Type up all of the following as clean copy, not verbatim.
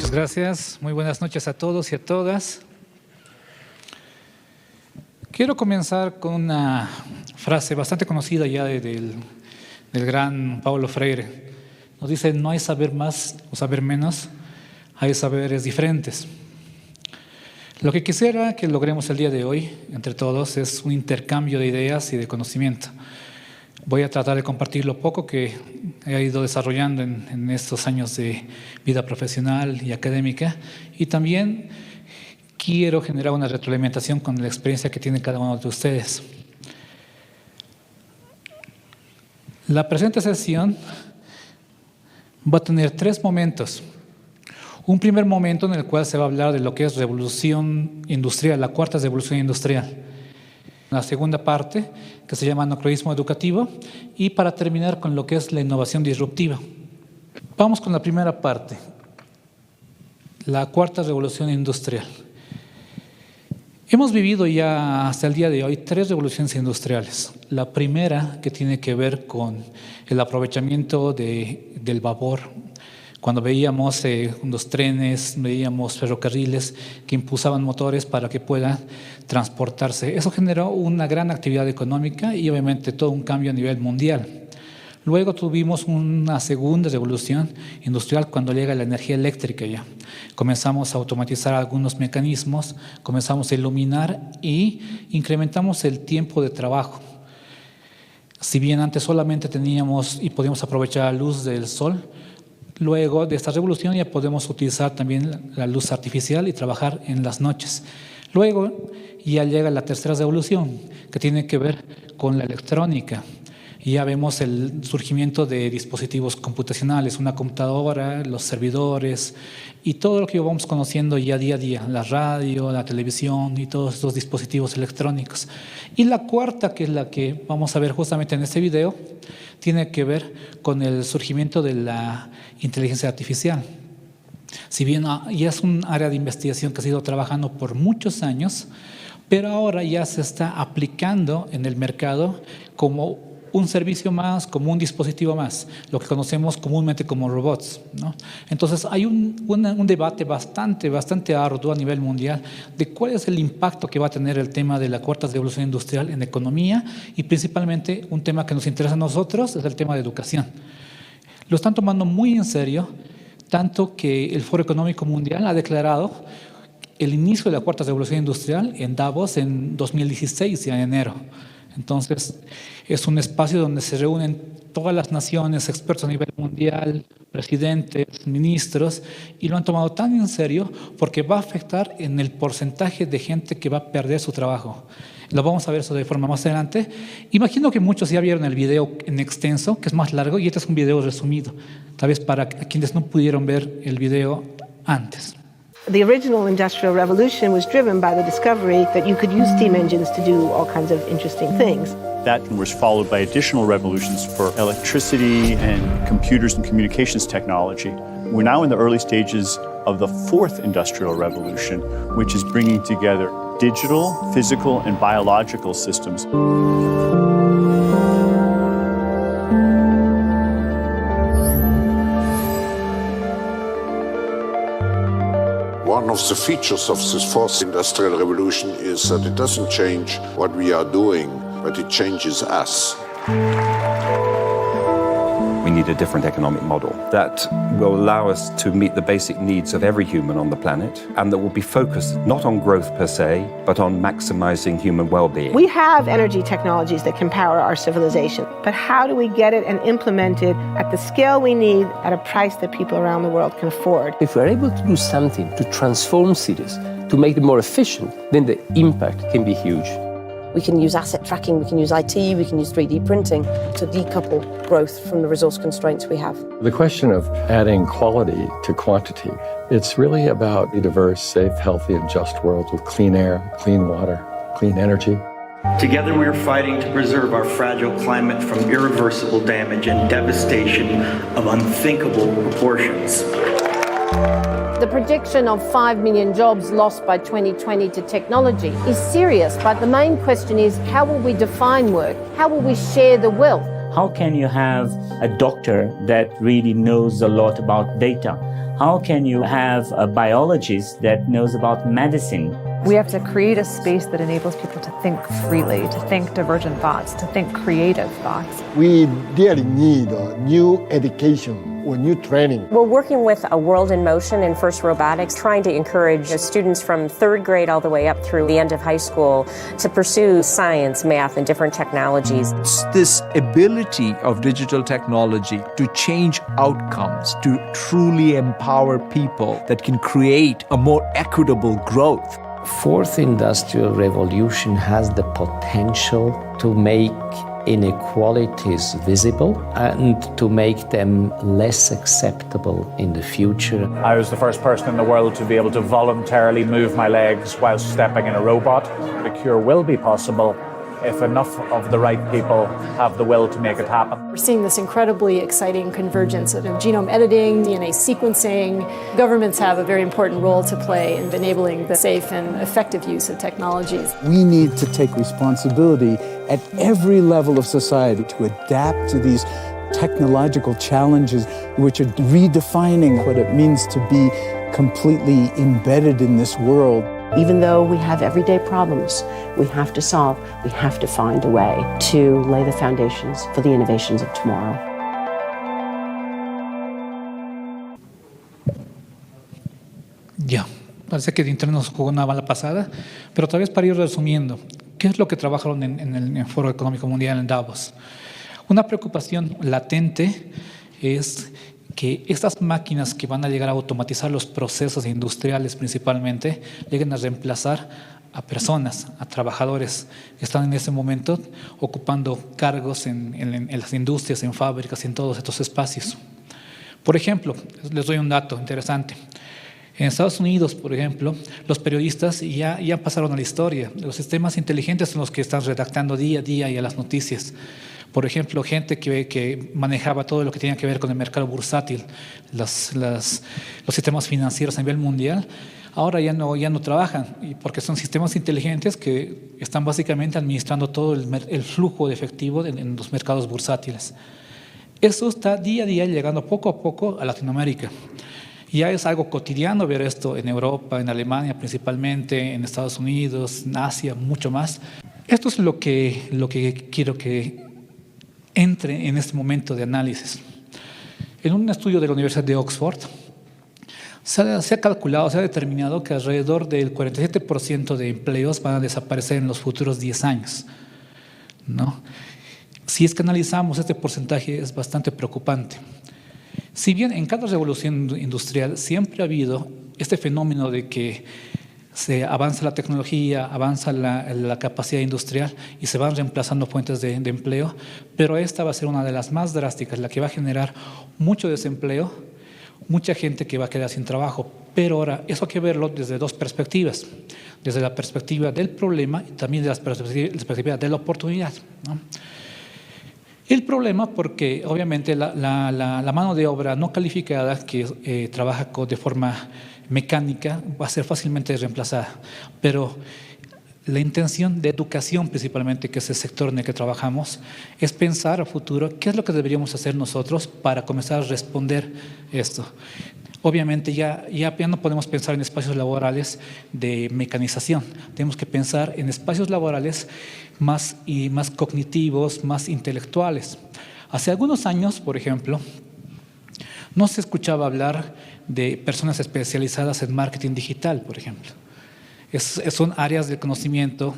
Muchas gracias. Muy buenas noches a todos y a todas. Quiero comenzar con una frase bastante conocida ya del gran Paulo Freire. Nos dice, no hay saber más o saber menos, hay saberes diferentes. Lo que quisiera que logremos el día de hoy, entre todos, es un intercambio de ideas y de conocimiento. Voy a tratar de compartir lo poco que he ido desarrollando en estos años de vida profesional y académica, y también quiero generar una retroalimentación con la experiencia que tiene cada uno de ustedes. La presente sesión va a tener 3 momentos. Un primer momento en el cual se va a hablar de lo que es revolución industrial, la 4ª revolución industrial. La segunda parte, que se llama anacronismo educativo, y para terminar con lo que es la innovación disruptiva. Vamos con la primera parte, la 4ª revolución industrial. Hemos vivido ya hasta el día de hoy 3 revoluciones industriales. La primera, que tiene que ver con el aprovechamiento del vapor. Cuando veíamos los trenes, veíamos ferrocarriles que impulsaban motores para que puedan transportarse. Eso generó una gran actividad económica y obviamente todo un cambio a nivel mundial. Luego tuvimos una segunda revolución industrial cuando llega la energía eléctrica ya. Comenzamos a automatizar algunos mecanismos, comenzamos a iluminar y incrementamos el tiempo de trabajo. Si bien antes solamente teníamos y podíamos aprovechar la luz del sol, luego de esta revolución ya podemos utilizar también la luz artificial y trabajar en las noches. Luego ya llega la 3ª revolución, que tiene que ver con la electrónica. Y ya vemos el surgimiento de dispositivos computacionales, una computadora, los servidores y todo lo que vamos conociendo ya día a día, la radio, la televisión y todos estos dispositivos electrónicos. Y la 4ª, que es la que vamos a ver justamente en este video, tiene que ver con el surgimiento de la inteligencia artificial. Si bien ya es un área de investigación que ha sido trabajando por muchos años, pero ahora ya se está aplicando en el mercado como un servicio más, como un dispositivo más, lo que conocemos comúnmente como robots, ¿no? Entonces hay un debate bastante arduo a nivel mundial de cuál es el impacto que va a tener el tema de la 4ª revolución industrial en economía y principalmente un tema que nos interesa a nosotros es el tema de educación. Lo están tomando muy en serio, tanto que el Foro Económico Mundial ha declarado el inicio de la 4ª revolución industrial en Davos en 2016, ya en enero. Entonces, es un espacio donde se reúnen todas las naciones, expertos a nivel mundial, presidentes, ministros, y lo han tomado tan en serio porque va a afectar en el porcentaje de gente que va a perder su trabajo. Lo vamos a ver eso de forma más adelante. Imagino que muchos ya vieron el video en extenso, que es más largo, y este es un video resumido, tal vez para quienes no pudieron ver el video antes. The original Industrial Revolution was driven by the discovery that you could use steam engines to do all kinds of interesting things. That was followed by additional revolutions for electricity and computers and communications technology. We're now in the early stages of the 4th Industrial Revolution, which is bringing together digital, physical, and biological systems. One of the features of this 4th Industrial Revolution is that it doesn't change what we are doing, but it changes us. We need a different economic model that will allow us to meet the basic needs of every human on the planet and that will be focused not on growth per se, but on maximizing human well-being. We have energy technologies that can power our civilization, but how do we get it and implement it at the scale we need at a price that people around the world can afford? If we're able to do something to transform cities, to make them more efficient, then the impact can be huge. We can use asset tracking, we can use IT, we can use 3D printing to decouple growth from the resource constraints we have. The question of adding quality to quantity, it's really about a diverse, safe, healthy, and just world with clean air, clean water, clean energy. Together we are fighting to preserve our fragile climate from irreversible damage and devastation of unthinkable proportions. The prediction of 5 million jobs lost by 2020 to technology is serious, but the main question is how will we define work? How will we share the wealth? How can you have a doctor that really knows a lot about data? How can you have a biologist that knows about medicine? We have to create a space that enables people to think freely, to think divergent thoughts, to think creative thoughts. We really need new education or new training. We're working with a World in Motion and FIRST Robotics, trying to encourage students from third grade all the way up through the end of high school to pursue science, math, and different technologies. It's this ability of digital technology to change outcomes, to truly empower people that can create a more equitable growth. Fourth industrial revolution has the potential to make inequalities visible and to make them less acceptable in the future. I was the first person in the world to be able to voluntarily move my legs while stepping in a robot. The cure will be possible if enough of the right people have the will to make it happen. We're seeing this incredibly exciting convergence of genome editing, DNA sequencing. Governments have a very important role to play in enabling the safe and effective use of technologies. We need to take responsibility at every level of society to adapt to these technological challenges, which are redefining what it means to be completely embedded in this world. Even though we have everyday problems we have to solve, we have to find a way to lay the foundations for the innovations of tomorrow. Ya, parece que el internet nos jugó una mala pasada, pero tal vez para ir resumiendo, ¿qué es lo que trabajaron en el Foro Económico Mundial en Davos? Una preocupación latente es que estas máquinas que van a llegar a automatizar los procesos industriales principalmente, lleguen a reemplazar a personas, a trabajadores que están en ese momento ocupando cargos en las industrias, en fábricas, en todos estos espacios. Por ejemplo, les doy un dato interesante. En Estados Unidos, por ejemplo, los periodistas ya pasaron a la historia. Los sistemas inteligentes son los que están redactando día a día y las noticias. Por ejemplo, gente que manejaba todo lo que tenía que ver con el mercado bursátil, los sistemas financieros a nivel mundial, ahora ya no trabajan, porque son sistemas inteligentes que están básicamente administrando todo el flujo de efectivo en los mercados bursátiles. Eso está día a día llegando poco a poco a Latinoamérica. Ya es algo cotidiano ver esto en Europa, en Alemania principalmente, en Estados Unidos, en Asia, mucho más. Esto es lo que quiero que entre en este momento de análisis. En un estudio de la Universidad de Oxford, se ha calculado, se ha determinado que alrededor del 47% de empleos van a desaparecer en los futuros 10 años, ¿no? Si es que analizamos este porcentaje, es bastante preocupante. Si bien en cada revolución industrial siempre ha habido este fenómeno de que se avanza la tecnología, avanza la capacidad industrial y se van reemplazando fuentes de empleo, pero esta va a ser una de las más drásticas, la que va a generar mucho desempleo, mucha gente que va a quedar sin trabajo. Pero ahora, eso hay que verlo desde dos perspectivas, desde la perspectiva del problema y también desde la perspectiva de la oportunidad, ¿no? El problema porque obviamente la mano de obra no calificada que trabaja de forma mecánica va a ser fácilmente reemplazada, pero la intención de educación principalmente, que es el sector en el que trabajamos, es pensar a futuro qué es lo que deberíamos hacer nosotros para comenzar a responder esto. Obviamente ya no podemos pensar en espacios laborales de mecanización, tenemos que pensar en espacios laborales más cognitivos, más intelectuales. Hace algunos años, por ejemplo, no se escuchaba hablar de personas especializadas en marketing digital, por ejemplo. Son áreas de conocimiento,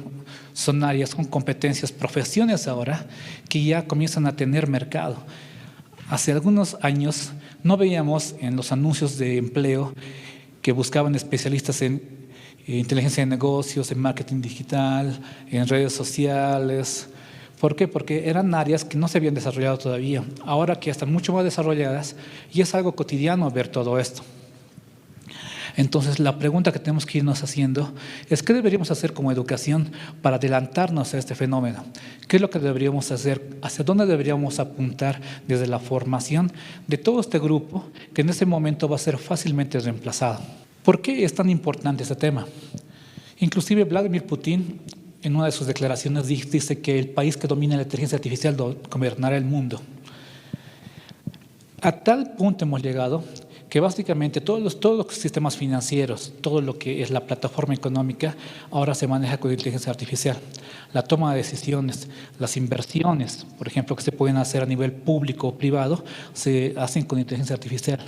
son competencias, profesiones ahora que ya comienzan a tener mercado. Hace algunos años no veíamos en los anuncios de empleo que buscaban especialistas en inteligencia de negocios, en marketing digital, en redes sociales. ¿Por qué? Porque eran áreas que no se habían desarrollado todavía. Ahora que están mucho más desarrolladas y es algo cotidiano ver todo esto. Entonces, la pregunta que tenemos que irnos haciendo es ¿qué deberíamos hacer como educación para adelantarnos a este fenómeno? ¿Qué es lo que deberíamos hacer? ¿Hacia dónde deberíamos apuntar desde la formación de todo este grupo que en este momento va a ser fácilmente reemplazado? ¿Por qué es tan importante este tema? Inclusive Vladimir Putin, en una de sus declaraciones, dice que el país que domina la inteligencia artificial gobernará el mundo. A tal punto hemos llegado que básicamente todos los sistemas financieros, todo lo que es la plataforma económica, ahora se maneja con inteligencia artificial. La toma de decisiones, las inversiones, por ejemplo, que se pueden hacer a nivel público o privado, se hacen con inteligencia artificial.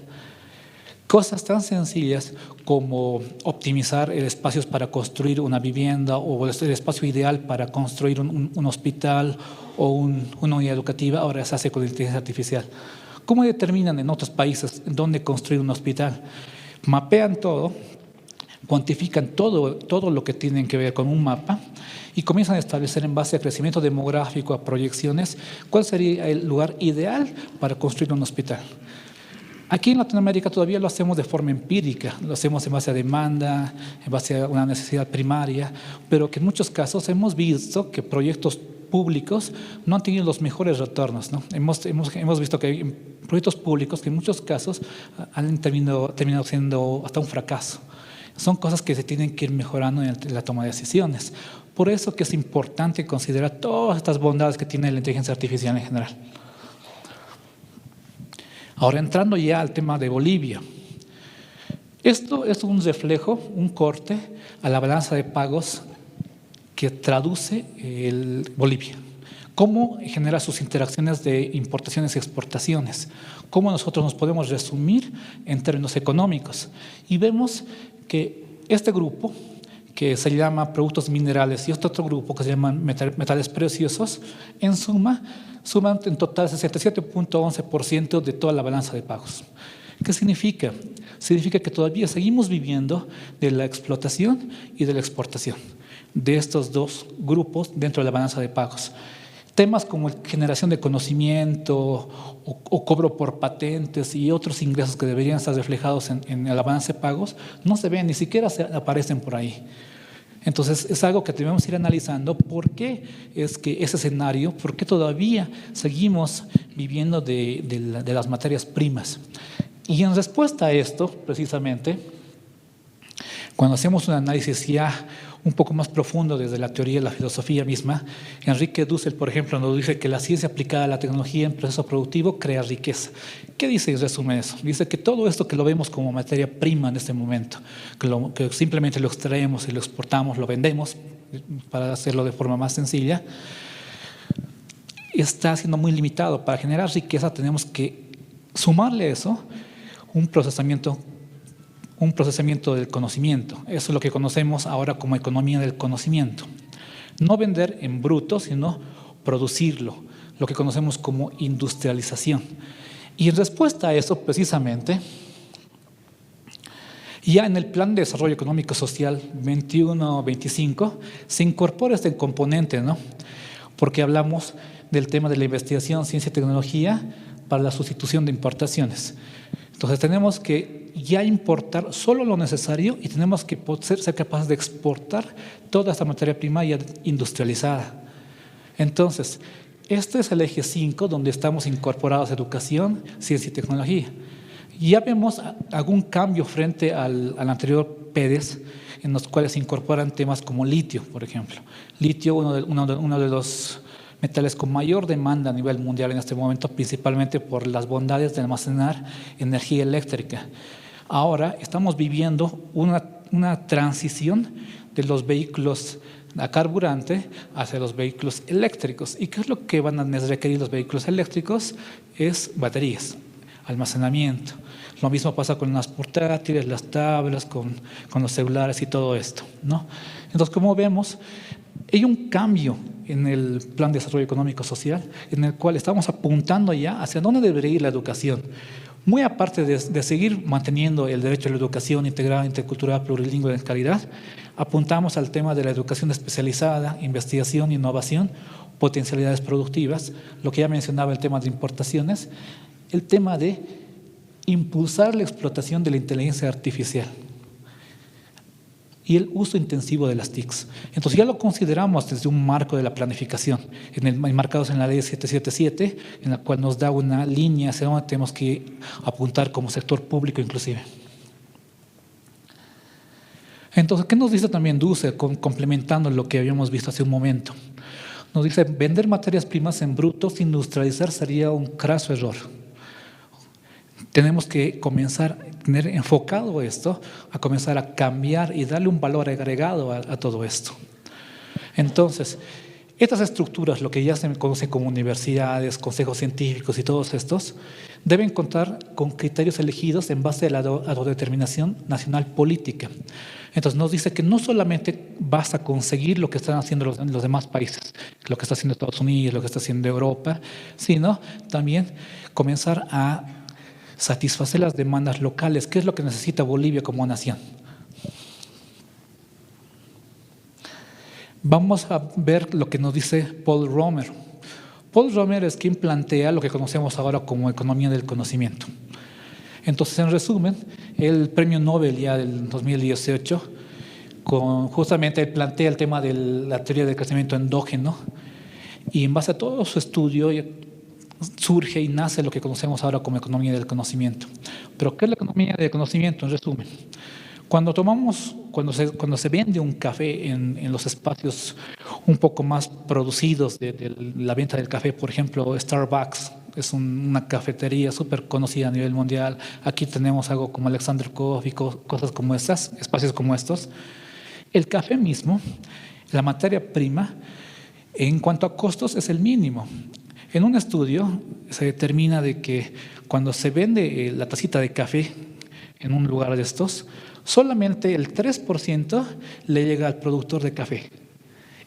Cosas tan sencillas como optimizar el espacio para construir una vivienda o el espacio ideal para construir un hospital o una unidad educativa, ahora se hace con inteligencia artificial. ¿Cómo determinan en otros países dónde construir un hospital? Mapean todo, cuantifican todo lo que tienen que ver con un mapa y comienzan a establecer en base a crecimiento demográfico, a proyecciones, cuál sería el lugar ideal para construir un hospital. Aquí en Latinoamérica todavía lo hacemos de forma empírica, lo hacemos en base a demanda, en base a una necesidad primaria, pero que en muchos casos hemos visto que proyectos públicos no han tenido los mejores retornos, ¿no? Hemos visto que hay proyectos públicos que en muchos casos han terminado siendo hasta un fracaso. Son cosas que se tienen que ir mejorando en la toma de decisiones. Por eso que es importante considerar todas estas bondades que tiene la inteligencia artificial en general. Ahora, entrando ya al tema de Bolivia. Esto es un reflejo, un corte a la balanza de pagos que traduce Bolivia. Cómo genera sus interacciones de importaciones y exportaciones. Cómo nosotros nos podemos resumir en términos económicos. Y vemos que este grupo, que se llama productos minerales, y este otro grupo que se llama metales preciosos, en suma, suman en total 67.11% de toda la balanza de pagos. ¿Qué significa? Significa que todavía seguimos viviendo de la explotación y de la exportación de estos dos grupos dentro de la balanza de pagos. Temas como generación de conocimiento o cobro por patentes y otros ingresos que deberían estar reflejados en la balanza de pagos no se ven, ni siquiera aparecen por ahí. Entonces es algo que debemos ir analizando. ¿Por qué es que ese escenario, por qué todavía seguimos viviendo de las materias primas? Y en respuesta a esto, precisamente, cuando hacemos un análisis ya un poco más profundo desde la teoría y la filosofía misma, Enrique Dussel, por ejemplo, nos dice que la ciencia aplicada a la tecnología en proceso productivo crea riqueza. ¿Qué dice en resumen eso? Dice que todo esto que lo vemos como materia prima en este momento, que simplemente lo extraemos y lo exportamos, lo vendemos, para hacerlo de forma más sencilla, está siendo muy limitado. Para generar riqueza tenemos que sumarle a eso un procesamiento del conocimiento. Eso es lo que conocemos ahora como economía del conocimiento. No vender en bruto, sino producirlo, lo que conocemos como industrialización. Y en respuesta a eso, precisamente, ya en el Plan de Desarrollo Económico Social 21-25 se incorpora este componente, ¿no? Porque hablamos del tema de la investigación, ciencia y tecnología para la sustitución de importaciones. Entonces tenemos que ya importar solo lo necesario y tenemos que ser capaces de exportar toda esta materia prima ya industrializada. Entonces, este es el eje 5 donde estamos incorporados educación, ciencia y tecnología. Ya vemos algún cambio frente al anterior PEDES, en los cuales se incorporan temas como litio, por ejemplo. Litio, uno de los metales con mayor demanda a nivel mundial en este momento, principalmente por las bondades de almacenar energía eléctrica. Ahora estamos viviendo una transición de los vehículos a carburante hacia los vehículos eléctricos. ¿Y qué es lo que van a requerir los vehículos eléctricos? Es baterías, almacenamiento. Lo mismo pasa con las portátiles, las tablas, con los celulares y todo esto, ¿no? Entonces, como vemos, hay un cambio en el Plan de Desarrollo Económico Social en el cual estamos apuntando ya hacia dónde debería ir la educación. Muy aparte de seguir manteniendo el derecho a la educación integrada, intercultural, plurilingüe de calidad, apuntamos al tema de la educación especializada, investigación, innovación, potencialidades productivas, lo que ya mencionaba el tema de importaciones, el tema de impulsar la explotación de la inteligencia artificial y el uso intensivo de las TICs. Entonces ya lo consideramos desde un marco de la planificación, enmarcados en la ley 777, en la cual nos da una línea hacia donde tenemos que apuntar como sector público inclusive. Entonces, ¿qué nos dice también Dussel, complementando lo que habíamos visto hace un momento? Nos dice, vender materias primas en bruto sin industrializar sería un craso error. Tenemos que comenzar tener enfocado esto, a comenzar a cambiar y darle un valor agregado a todo esto. Entonces, estas estructuras, lo que ya se conoce como universidades, consejos científicos y todos estos, deben contar con criterios elegidos en base a la autodeterminación nacional política. Entonces nos dice que no solamente basta conseguir lo que están haciendo los demás países, lo que está haciendo Estados Unidos, lo que está haciendo Europa, sino también comenzar a satisfacer las demandas locales. ¿Qué es lo que necesita Bolivia como nación? Vamos a ver lo que nos dice Paul Romer. Paul Romer es quien plantea lo que conocemos ahora como economía del conocimiento. Entonces, en resumen, el premio Nobel ya del 2018, justamente él plantea el tema de la teoría del crecimiento endógeno, y en base a todo su estudio surge y nace lo que conocemos ahora como economía del conocimiento. ¿Pero qué es la economía del conocimiento? En resumen, cuando se vende un café en los espacios un poco más producidos de la venta del café, por ejemplo, Starbucks es una cafetería súper conocida a nivel mundial. Aquí tenemos algo como Alexander Coffee, cosas como estas, espacios como estos. El café mismo, la materia prima, en cuanto a costos, es el mínimo. En un estudio se determina de que cuando se vende la tacita de café en un lugar de estos, solamente el 3% le llega al productor de café.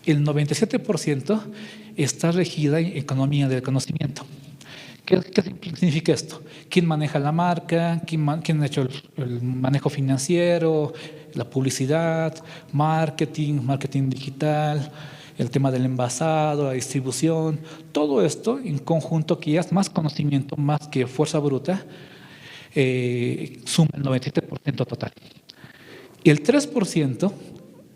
El 97% está regida en economía del conocimiento. ¿Qué significa esto? ¿Quién maneja la marca? ¿Quién ha hecho el manejo financiero, la publicidad, marketing digital, el tema del envasado, la distribución? Todo esto en conjunto, que ya es más conocimiento, más que fuerza bruta, suma el 97% total. Y el 3%,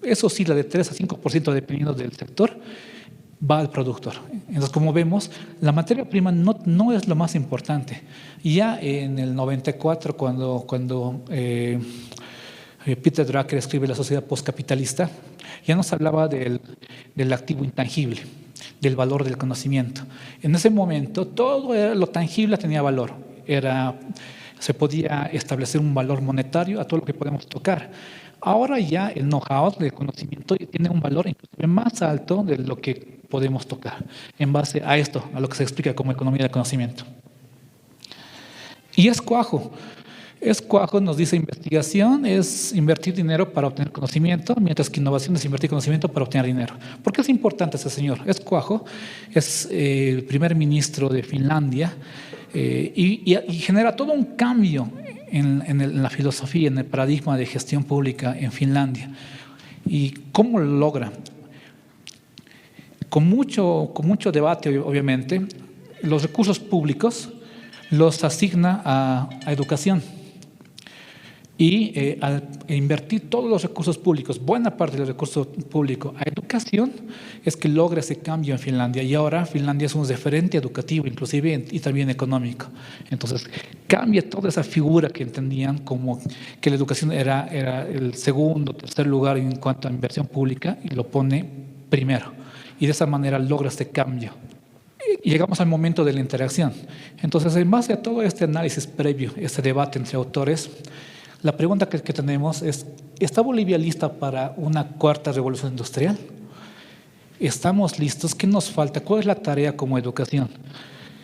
eso oscila de 3 a 5% dependiendo del sector, va al productor. Entonces, como vemos, la materia prima no es lo más importante. Ya en el 94, cuando Peter Drucker escribe La sociedad postcapitalista, ya nos hablaba del activo intangible, del valor del conocimiento. En ese momento, todo lo tangible tenía valor. Se podía establecer un valor monetario a todo lo que podemos tocar. Ahora ya el know-how del conocimiento tiene un valor inclusive más alto de lo que podemos tocar, en base a esto, a lo que se explica como economía del conocimiento. Y es cuajo. Nos dice investigación es invertir dinero para obtener conocimiento, mientras que innovación es invertir conocimiento para obtener dinero. ¿Por qué es importante ese señor? Es cuajo, es el primer ministro de Finlandia, y genera todo un cambio en la filosofía, en el paradigma de gestión pública en Finlandia. ¿Y cómo lo logra? Con mucho debate, obviamente, los recursos públicos los asigna a educación. Y al invertir todos los recursos públicos, buena parte del recurso público a educación, es que logra ese cambio en Finlandia. Y ahora Finlandia es un referente educativo, inclusive, y también económico. Entonces, cambia toda esa figura que entendían como que la educación era el segundo, tercer lugar en cuanto a inversión pública, y lo pone primero. Y de esa manera logra este cambio. Y llegamos al momento de la interacción. Entonces, en base a todo este análisis previo, este debate entre autores, la pregunta que tenemos es, ¿está Bolivia lista para una cuarta revolución industrial? ¿Estamos listos? ¿Qué nos falta? ¿Cuál es la tarea como educación?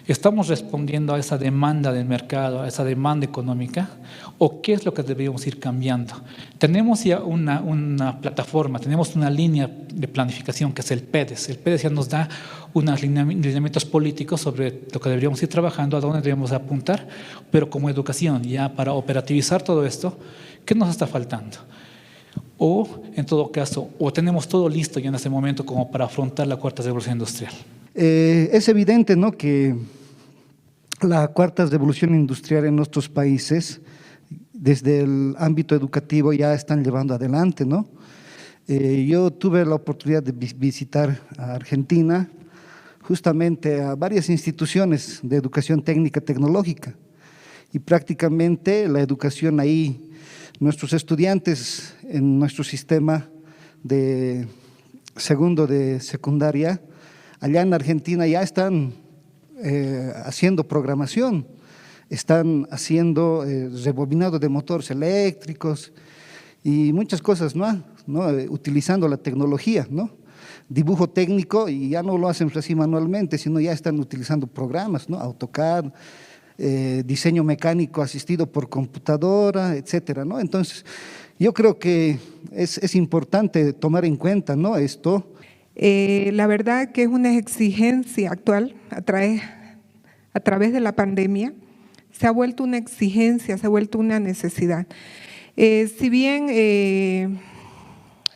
¿Estamos respondiendo a esa demanda del mercado, a esa demanda económica? ¿O qué es lo que deberíamos ir cambiando? Tenemos ya una plataforma, tenemos una línea de planificación que es el PEDES. El PEDES ya nos da unos lineamientos políticos sobre lo que deberíamos ir trabajando, a dónde deberíamos apuntar, pero como educación, ya para operativizar todo esto, ¿qué nos está faltando? O, en todo caso, o tenemos todo listo ya en este momento como para afrontar la cuarta revolución industrial. Es evidente, ¿no?, que la cuarta revolución industrial en nuestros países, desde el ámbito educativo, ya están llevando adelante, ¿no? Yo tuve la oportunidad de visitar a Argentina, justamente a varias instituciones de educación técnica tecnológica, y prácticamente la educación ahí, nuestros estudiantes en nuestro sistema de segundo de secundaria, allá en Argentina ya están haciendo programación. están haciendo rebobinado de motores eléctricos y muchas cosas más, ¿no? Utilizando la tecnología, ¿no? Dibujo técnico, y ya no lo hacen así manualmente, sino ya están utilizando programas, ¿no? AutoCAD, diseño mecánico asistido por computadora, etcétera, ¿no? Entonces, yo creo que es importante tomar en cuenta, ¿no? Esto. La verdad que es una exigencia actual a través de la pandemia. Se ha vuelto una exigencia, se ha vuelto una necesidad. Si bien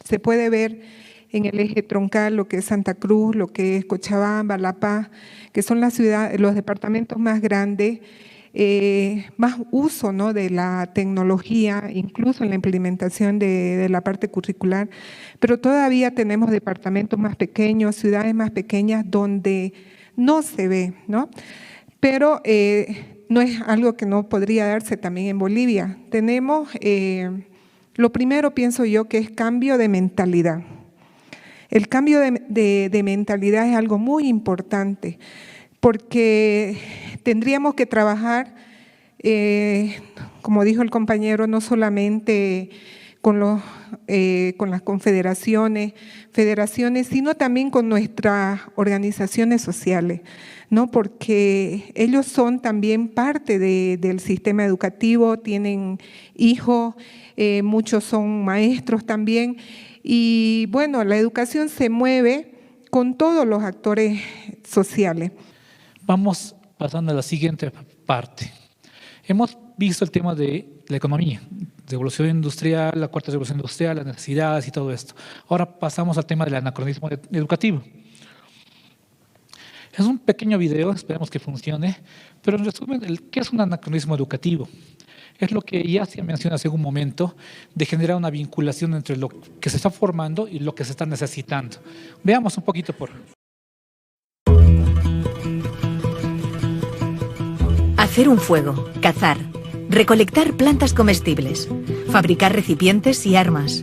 se puede ver en el eje troncal lo que es Santa Cruz, lo que es Cochabamba, La Paz, que son las ciudades, los departamentos más grandes, más uso, ¿no?, de la tecnología, incluso en la implementación de la parte curricular, pero todavía tenemos departamentos más pequeños, ciudades más pequeñas donde no se ve, ¿no? Pero no es algo que no podría darse también en Bolivia. Tenemos, lo primero pienso yo que es cambio de mentalidad. El cambio de mentalidad es algo muy importante porque tendríamos que trabajar, como dijo el compañero, no solamente con las confederaciones, sino también con nuestras organizaciones sociales, ¿no? Porque ellos son también parte del sistema educativo, tienen hijos, muchos son maestros también, y bueno, la educación se mueve con todos los actores sociales. Vamos pasando a la siguiente parte. Hemos visto el tema de la economía, revolución industrial, la cuarta revolución industrial, las necesidades y todo esto. Ahora pasamos al tema del anacronismo educativo. Es un pequeño video, esperemos que funcione, pero en resumen, ¿qué es un anacronismo educativo? Es lo que ya se menciona hace un momento, de generar una vinculación entre lo que se está formando y lo que se está necesitando. Veamos un poquito por... Hacer un fuego, cazar, recolectar plantas comestibles, fabricar recipientes y armas.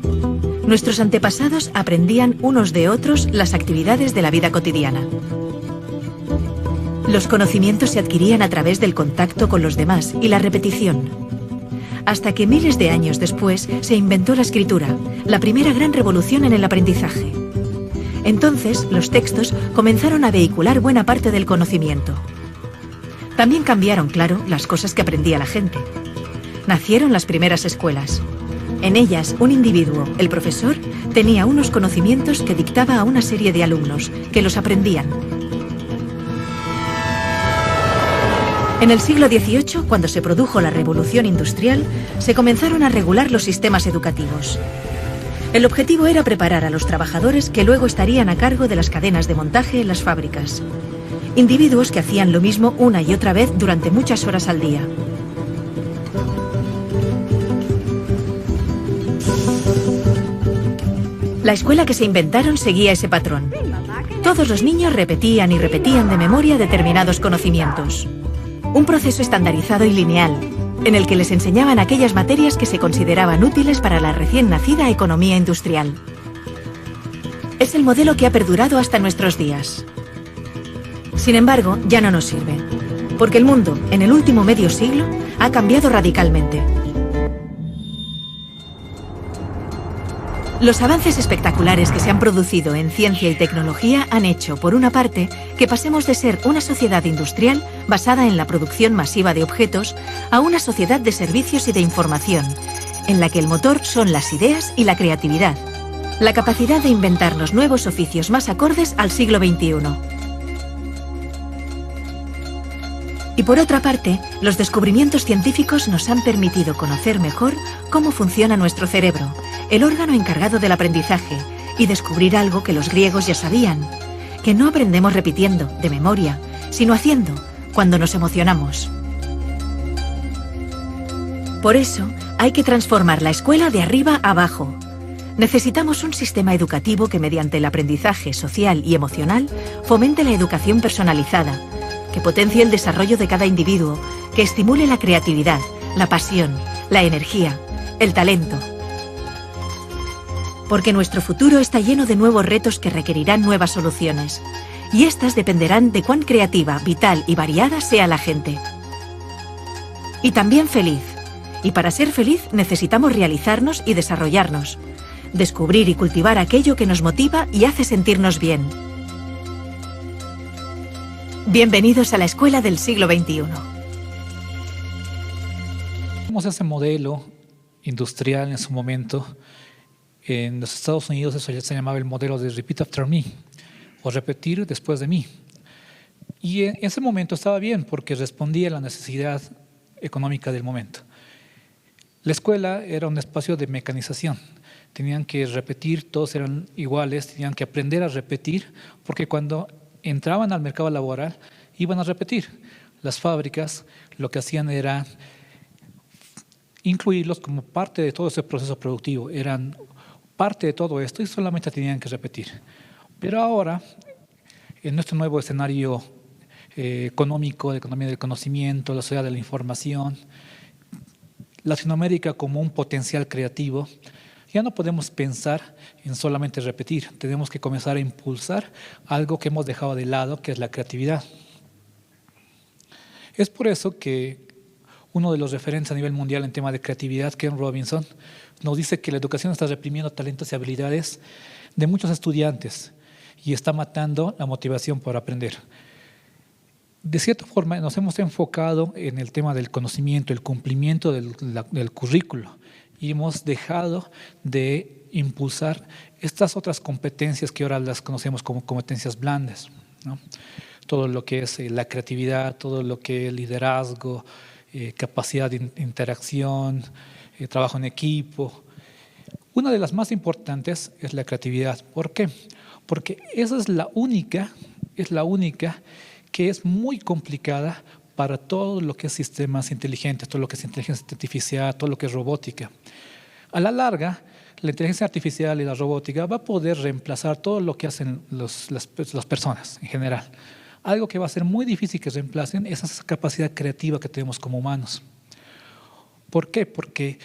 Nuestros antepasados aprendían unos de otros las actividades de la vida cotidiana. Los conocimientos se adquirían a través del contacto con los demás y la repetición. Hasta que miles de años después se inventó la escritura, la primera gran revolución en el aprendizaje. Entonces, los textos comenzaron a vehicular buena parte del conocimiento. También cambiaron, claro, las cosas que aprendía la gente. Nacieron las primeras escuelas. En ellas, un individuo, el profesor, tenía unos conocimientos que dictaba a una serie de alumnos, que los aprendían. En el siglo XVIII, cuando se produjo la Revolución Industrial, se comenzaron a regular los sistemas educativos. El objetivo era preparar a los trabajadores que luego estarían a cargo de las cadenas de montaje en las fábricas. Individuos que hacían lo mismo una y otra vez durante muchas horas al día. La escuela que se inventaron seguía ese patrón. Todos los niños repetían y repetían de memoria determinados conocimientos. Un proceso estandarizado y lineal, en el que les enseñaban aquellas materias que se consideraban útiles para la recién nacida economía industrial. Es el modelo que ha perdurado hasta nuestros días. Sin embargo, ya no nos sirve, porque el mundo, en el último medio siglo, ha cambiado radicalmente. Los avances espectaculares que se han producido en ciencia y tecnología han hecho, por una parte, que pasemos de ser una sociedad industrial basada en la producción masiva de objetos a una sociedad de servicios y de información, en la que el motor son las ideas y la creatividad, la capacidad de inventarnos nuevos oficios más acordes al siglo XXI. Y por otra parte, los descubrimientos científicos nos han permitido conocer mejor cómo funciona nuestro cerebro, el órgano encargado del aprendizaje, y descubrir algo que los griegos ya sabían, que no aprendemos repitiendo, de memoria, sino haciendo, cuando nos emocionamos. Por eso, hay que transformar la escuela de arriba a abajo. Necesitamos un sistema educativo que, mediante el aprendizaje social y emocional, fomente la educación personalizada, que potencie el desarrollo de cada individuo, que estimule la creatividad, la pasión, la energía, el talento. Porque nuestro futuro está lleno de nuevos retos que requerirán nuevas soluciones, y estas dependerán de cuán creativa, vital y variada sea la gente. y también feliz. Y para ser feliz necesitamos realizarnos y desarrollarnos. Descubrir y cultivar aquello que nos motiva y hace sentirnos bien. Bienvenidos a la Escuela del Siglo XXI. Tenemos ese modelo industrial en su momento. En los Estados Unidos eso ya se llamaba el modelo de repeat after me, o repetir después de mí. Y en ese momento estaba bien porque respondía a la necesidad económica del momento. La escuela era un espacio de mecanización. Tenían que repetir, todos eran iguales, tenían que aprender a repetir, porque cuando entraban al mercado laboral iban a repetir. Las fábricas lo que hacían era incluirlos como parte de todo ese proceso productivo, eran parte de todo esto y solamente tenían que repetir. Pero ahora, en nuestro nuevo escenario económico, de economía del conocimiento, la sociedad de la información, Latinoamérica como un potencial creativo, ya no podemos pensar en solamente repetir, tenemos que comenzar a impulsar algo que hemos dejado de lado, que es la creatividad. Es por eso que uno de los referentes a nivel mundial en tema de creatividad, Ken Robinson, nos dice que la educación está reprimiendo talentos y habilidades de muchos estudiantes y está matando la motivación por aprender. De cierta forma nos hemos enfocado en el tema del conocimiento, el cumplimiento del currículo y hemos dejado de impulsar estas otras competencias que ahora las conocemos como competencias blandas, ¿no? Todo lo que es la creatividad, todo lo que es liderazgo, capacidad de interacción, trabajo en equipo. Una de las más importantes es la creatividad. ¿Por qué? Porque esa es la única que es muy complicada para todo lo que es sistemas inteligentes, todo lo que es inteligencia artificial, todo lo que es robótica. A la larga, la inteligencia artificial y la robótica va a poder reemplazar todo lo que hacen las personas en general. Algo que va a ser muy difícil que reemplacen es esa capacidad creativa que tenemos como humanos. ¿Por qué? Porque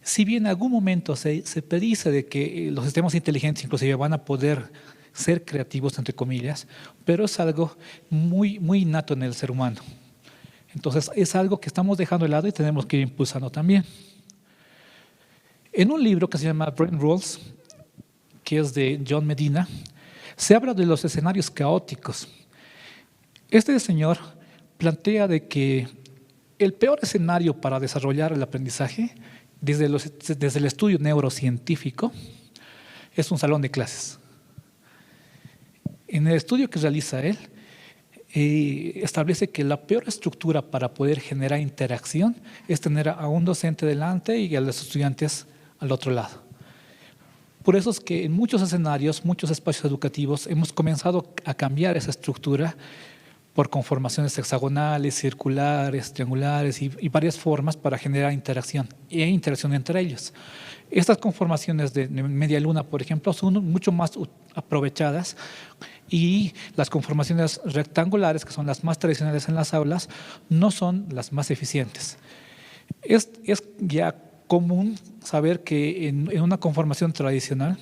si bien en algún momento se predice de que los sistemas inteligentes inclusive van a poder ser creativos, entre comillas, pero es algo muy, muy innato en el ser humano. Entonces es algo que estamos dejando de lado y tenemos que ir impulsando también. En un libro que se llama Brain Rules, que es de John Medina, se habla de los escenarios caóticos. Este señor plantea de que el peor escenario para desarrollar el aprendizaje, desde el estudio neurocientífico, es un salón de clases. En el estudio que realiza él, establece que la peor estructura para poder generar interacción es tener a un docente delante y a los estudiantes al otro lado. Por eso es que en muchos escenarios, muchos espacios educativos, hemos comenzado a cambiar esa estructura por conformaciones hexagonales, circulares, triangulares y varias formas para generar interacción e interacción entre ellos. Estas conformaciones de media luna, por ejemplo, son mucho más aprovechadas y las conformaciones rectangulares, que son las más tradicionales en las aulas, no son las más eficientes. Es ya común saber que en una conformación tradicional,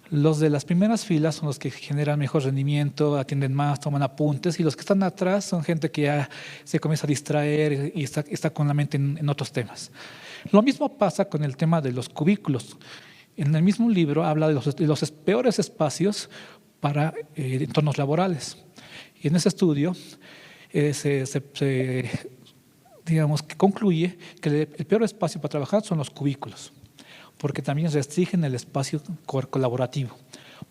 los de las primeras filas son los que generan mejor rendimiento, atienden más, toman apuntes, y los que están atrás son gente que ya se comienza a distraer y está con la mente en otros temas. Lo mismo pasa con el tema de los cubículos. En el mismo libro habla de los peores espacios para entornos laborales. Y en ese estudio digamos que concluye que el peor espacio para trabajar son los cubículos, porque también restringen el espacio colaborativo.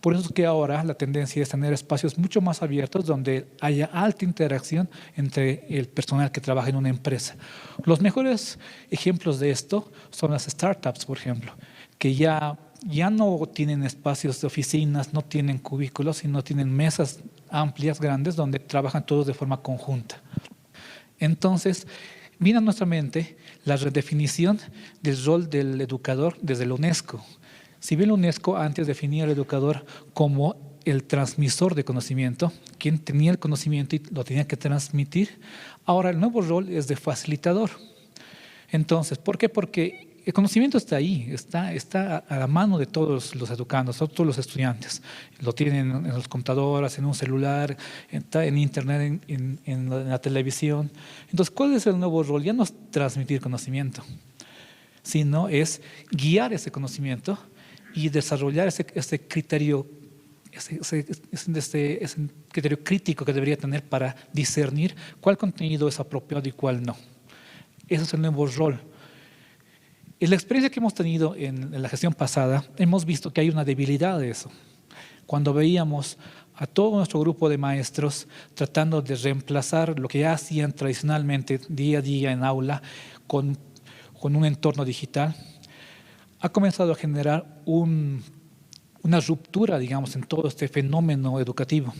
Por eso es que ahora la tendencia es tener espacios mucho más abiertos donde haya alta interacción entre el personal que trabaja en una empresa. Los mejores ejemplos de esto son las startups, por ejemplo, que ya no tienen espacios de oficinas, no tienen cubículos, sino tienen mesas amplias, grandes, donde trabajan todos de forma conjunta. Entonces, viene a nuestra mente la redefinición del rol del educador desde la UNESCO. Si bien la UNESCO antes definía al educador como el transmisor de conocimiento, quien tenía el conocimiento y lo tenía que transmitir, ahora el nuevo rol es de facilitador. Entonces, ¿por qué? Porque el conocimiento está ahí, está a la mano de todos los educandos, todos los estudiantes. Lo tienen en las computadoras, en un celular, está en internet, en la televisión. Entonces, ¿cuál es el nuevo rol? Ya no es transmitir conocimiento, sino es guiar ese conocimiento y desarrollar ese criterio, ese criterio crítico que debería tener para discernir cuál contenido es apropiado y cuál no. Ese es el nuevo rol. En la experiencia que hemos tenido en la gestión pasada, hemos visto que hay una debilidad de eso. Cuando veíamos a todo nuestro grupo de maestros tratando de reemplazar lo que ya hacían tradicionalmente día a día en aula con un entorno digital, ha comenzado a generar una ruptura, digamos, en todo este fenómeno educativo.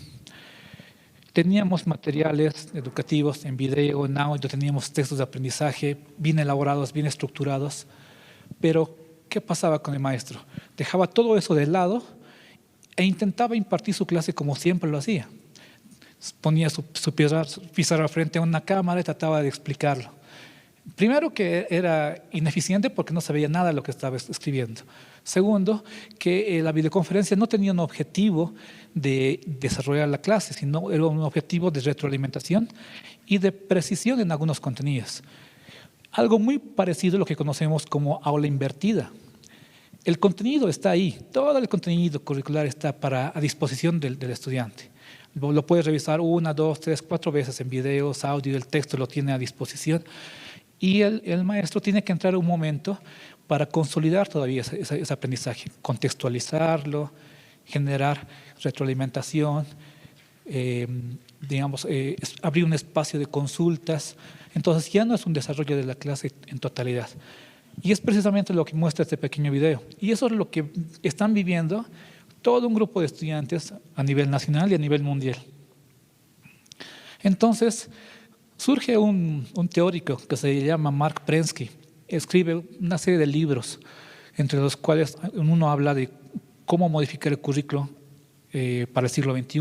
Teníamos materiales educativos en video, en audio, teníamos textos de aprendizaje bien elaborados, bien estructurados, pero ¿qué pasaba con el maestro? Dejaba todo eso de lado e intentaba impartir su clase como siempre lo hacía. Ponía su pizarra frente a una cámara y trataba de explicarlo. Primero, que era ineficiente porque no sabía nada de lo que estaba escribiendo. Segundo, que la videoconferencia no tenía un objetivo de desarrollar la clase, sino era un objetivo de retroalimentación y de precisión en algunos contenidos. Algo muy parecido a lo que conocemos como aula invertida. El contenido está ahí, todo el contenido curricular está a disposición del estudiante. Lo puede revisar 1, 2, 3, 4 veces en videos, audio, el texto lo tiene a disposición. Y el maestro tiene que entrar un momento para consolidar todavía ese aprendizaje, contextualizarlo, generar retroalimentación, abrir un espacio de consultas. Entonces ya no es un desarrollo de la clase en totalidad. Y es precisamente lo que muestra este pequeño video. Y eso es lo que están viviendo todo un grupo de estudiantes a nivel nacional y a nivel mundial. Entonces, surge un teórico que se llama Mark Prensky. Escribe una serie de libros, entre los cuales uno habla de cómo modificar el currículo para el siglo XXI.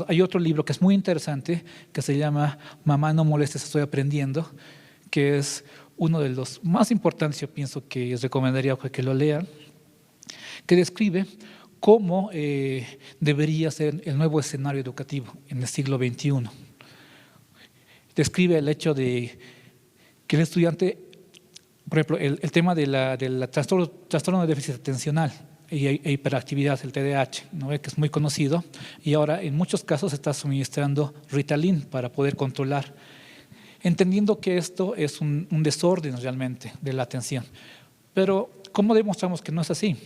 Hay otro libro que es muy interesante, que se llama Mamá, no molestes, estoy aprendiendo, que es uno de los más importantes, yo pienso que recomendaría que lo lean, que describe cómo debería ser el nuevo escenario educativo en el siglo XXI. Describe el hecho de que el estudiante, por ejemplo, el tema del trastorno de déficit atencional e hiperactividad, el TDAH, ¿no? Que es muy conocido, y ahora en muchos casos se está suministrando Ritalin para poder controlar, entendiendo que esto es un desorden realmente de la atención. Pero ¿cómo demostramos que no es así?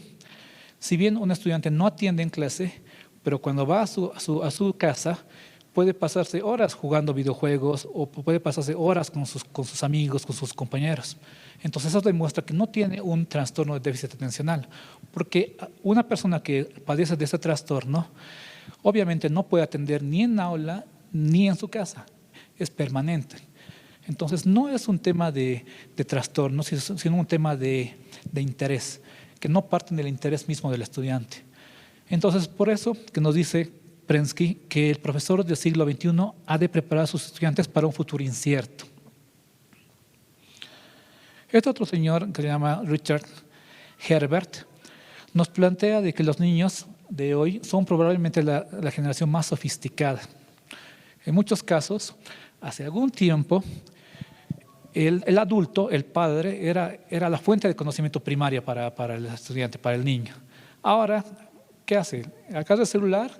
Si bien un estudiante no atiende en clase, pero cuando va a su casa, puede pasarse horas jugando videojuegos o puede pasarse horas con sus amigos, con sus compañeros. Entonces eso demuestra que no tiene un trastorno de déficit atencional, porque una persona que padece de ese trastorno obviamente no puede atender ni en aula ni en su casa, es permanente. Entonces no es un tema de trastorno, sino un tema de interés, que no parten del interés mismo del estudiante. Entonces por eso que nos dice Prensky que el profesor del siglo XXI ha de preparar a sus estudiantes para un futuro incierto. Este otro señor, que se llama Richard Herbert, nos plantea de que los niños de hoy son probablemente la generación más sofisticada. En muchos casos, hace algún tiempo, el adulto, el padre, era la fuente de conocimiento primaria para el estudiante, para el niño. Ahora, ¿qué hace? Agarra el celular,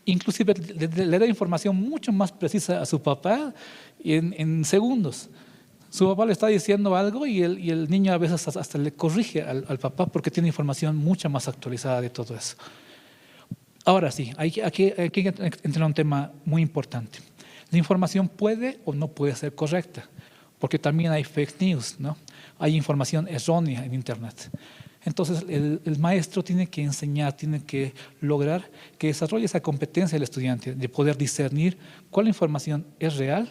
inclusive le da información mucho más precisa a su papá en segundos. Su papá le está diciendo algo y el niño a veces hasta le corrige al papá porque tiene información mucho más actualizada de todo eso. Ahora sí, hay que entrar a un tema muy importante. La información puede o no puede ser correcta, porque también hay fake news, ¿no? Hay información errónea en Internet. Entonces, el maestro tiene que enseñar, tiene que lograr que desarrolle esa competencia del estudiante de poder discernir cuál información es real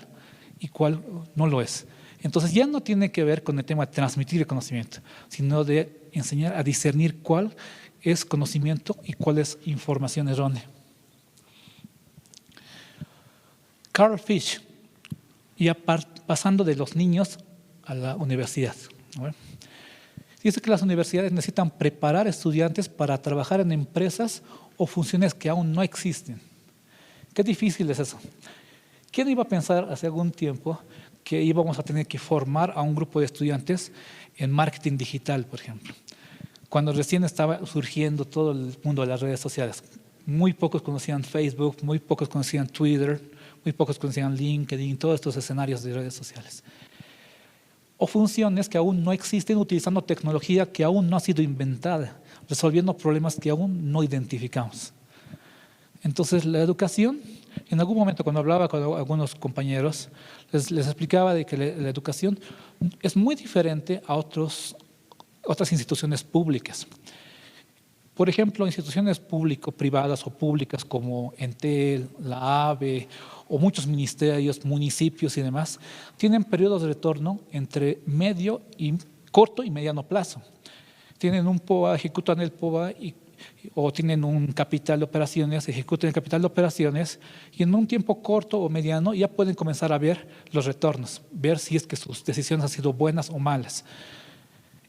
y cuál no lo es. Entonces, ya no tiene que ver con el tema de transmitir el conocimiento, sino de enseñar a discernir cuál es conocimiento y cuál es información errónea. Carl Fish, ya pasando de los niños a la universidad, Dice que las universidades necesitan preparar estudiantes para trabajar en empresas o funciones que aún no existen. Qué difícil es eso. ¿Quién iba a pensar hace algún tiempo que íbamos a tener que formar a un grupo de estudiantes en marketing digital, por ejemplo? Cuando recién estaba surgiendo todo el mundo de las redes sociales. Muy pocos conocían Facebook, muy pocos conocían Twitter, muy pocos conocían LinkedIn, todos estos escenarios de redes sociales. O funciones que aún no existen utilizando tecnología que aún no ha sido inventada, resolviendo problemas que aún no identificamos. Entonces, la educación, en algún momento cuando hablaba con algunos compañeros, les explicaba de que la educación es muy diferente a otras instituciones públicas. Por ejemplo, instituciones público-privadas o públicas como Entel, la AVE o muchos ministerios, municipios y demás, tienen periodos de retorno entre corto y mediano plazo. Tienen un POA, ejecutan el POA o tienen un capital de operaciones, ejecutan el capital de operaciones y en un tiempo corto o mediano ya pueden comenzar a ver los retornos, ver si es que sus decisiones han sido buenas o malas.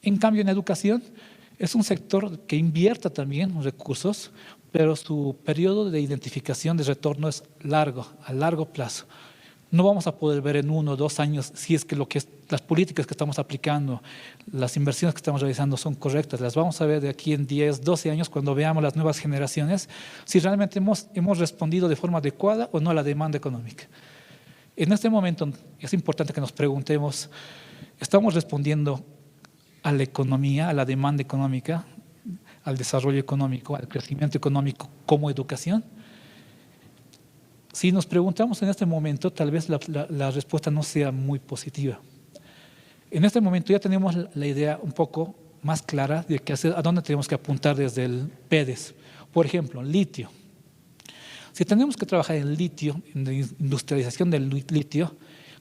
En cambio, en educación es un sector que invierta también recursos, pero su periodo de identificación de retorno es largo, a largo plazo. No vamos a poder ver en 1 o 2 años si es que las políticas que estamos aplicando, las inversiones que estamos realizando son correctas. Las vamos a ver de aquí en 10, 12 años cuando veamos las nuevas generaciones, si realmente hemos respondido de forma adecuada o no a la demanda económica. En este momento es importante que nos preguntemos, ¿estamos respondiendo a la economía, a la demanda económica, al desarrollo económico, al crecimiento económico como educación? Si nos preguntamos en este momento, tal vez la respuesta no sea muy positiva. En este momento ya tenemos la idea un poco más clara de a dónde tenemos que apuntar desde el PEDES. Por ejemplo, litio. Si tenemos que trabajar en litio, en la industrialización del litio,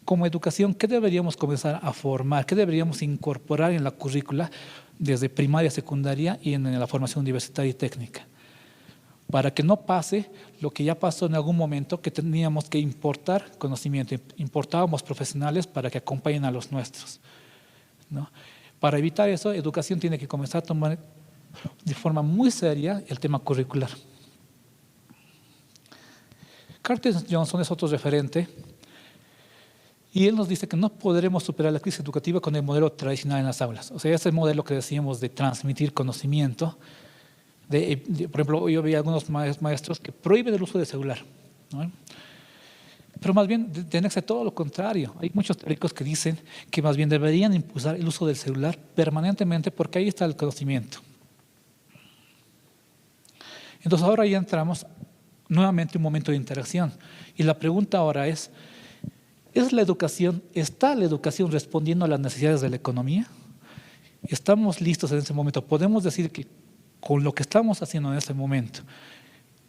como educación, ¿qué deberíamos comenzar a formar? ¿Qué deberíamos incorporar en la currícula desde primaria, secundaria y en la formación universitaria y técnica? Para que no pase lo que ya pasó en algún momento, que teníamos que importar conocimiento, importábamos profesionales para que acompañen a los nuestros, ¿no? Para evitar eso, educación tiene que comenzar a tomar de forma muy seria el tema curricular. Curtis Johnson es otro referente. Y él nos dice que no podremos superar la crisis educativa con el modelo tradicional en las aulas. O sea, ese modelo que decíamos de transmitir conocimiento. Por ejemplo, yo veía algunos maestros que prohíben el uso del celular, ¿no? Pero más bien tiene que ser todo lo contrario. Hay muchos teóricos que dicen que más bien deberían impulsar el uso del celular permanentemente porque ahí está el conocimiento. Entonces ahora ya entramos nuevamente en un momento de interacción. Y la pregunta ahora es, ¿está la educación respondiendo a las necesidades de la economía? ¿Estamos listos en ese momento? ¿Podemos decir que con lo que estamos haciendo en este momento,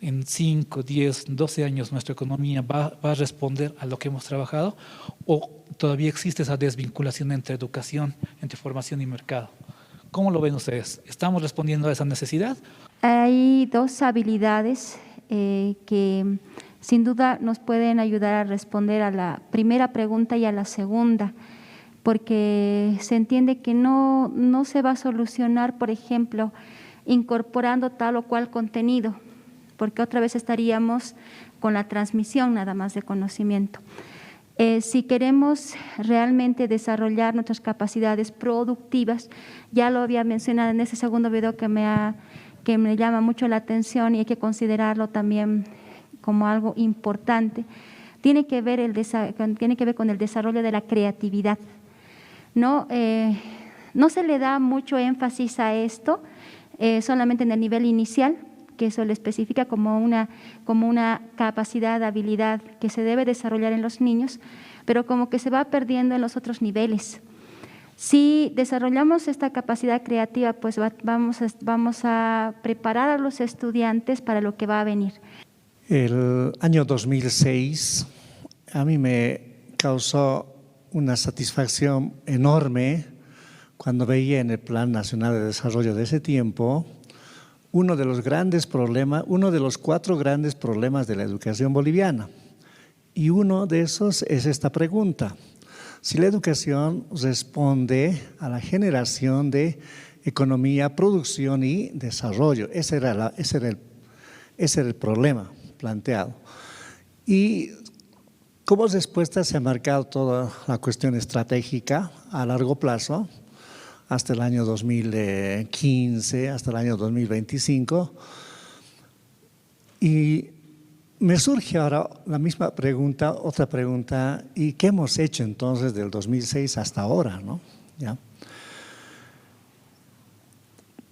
en 5, 10, 12 años nuestra economía va a responder a lo que hemos trabajado? ¿O todavía existe esa desvinculación entre educación, entre formación y mercado? ¿Cómo lo ven ustedes? ¿Estamos respondiendo a esa necesidad? Hay 2 habilidades que sin duda nos pueden ayudar a responder a la primera pregunta y a la segunda, porque se entiende que no se va a solucionar, por ejemplo, incorporando tal o cual contenido, porque otra vez estaríamos con la transmisión nada más de conocimiento. Si queremos realmente desarrollar nuestras capacidades productivas, ya lo había mencionado en ese segundo video que me llama mucho la atención y hay que considerarlo también como algo importante, tiene que ver con el desarrollo de la creatividad. No se le da mucho énfasis a esto, solamente en el nivel inicial, que eso le especifica como una capacidad, habilidad que se debe desarrollar en los niños, pero como que se va perdiendo en los otros niveles. Si desarrollamos esta capacidad creativa, pues vamos a preparar a los estudiantes para lo que va a venir. El año 2006 a mí me causó una satisfacción enorme cuando veía en el Plan Nacional de Desarrollo de ese tiempo uno de los 4 grandes problemas de la educación boliviana. Y uno de esos es esta pregunta. si la educación responde a la generación de economía, producción y desarrollo. Ese era el problema planteado. Y como respuesta se ha marcado toda la cuestión estratégica a largo plazo, hasta el año 2015, hasta el año 2025. Y me surge ahora la misma pregunta, otra pregunta, ¿y qué hemos hecho entonces del 2006 hasta ahora, ¿no? ¿Ya?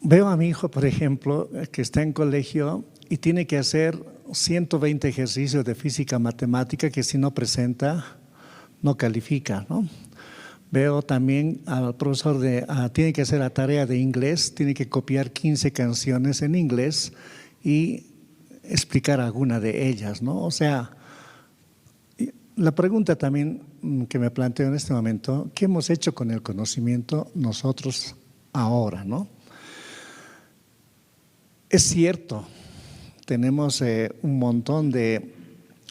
Veo a mi hijo, por ejemplo, que está en colegio y tiene que hacer 120 ejercicios de física matemática que si no presenta, no califica, ¿no? Veo también al profesor tiene que hacer la tarea de inglés, tiene que copiar 15 canciones en inglés y explicar alguna de ellas, ¿no? O sea, la pregunta también que me planteo en este momento, ¿qué hemos hecho con el conocimiento nosotros ahora, ¿no? Es cierto, tenemos un montón de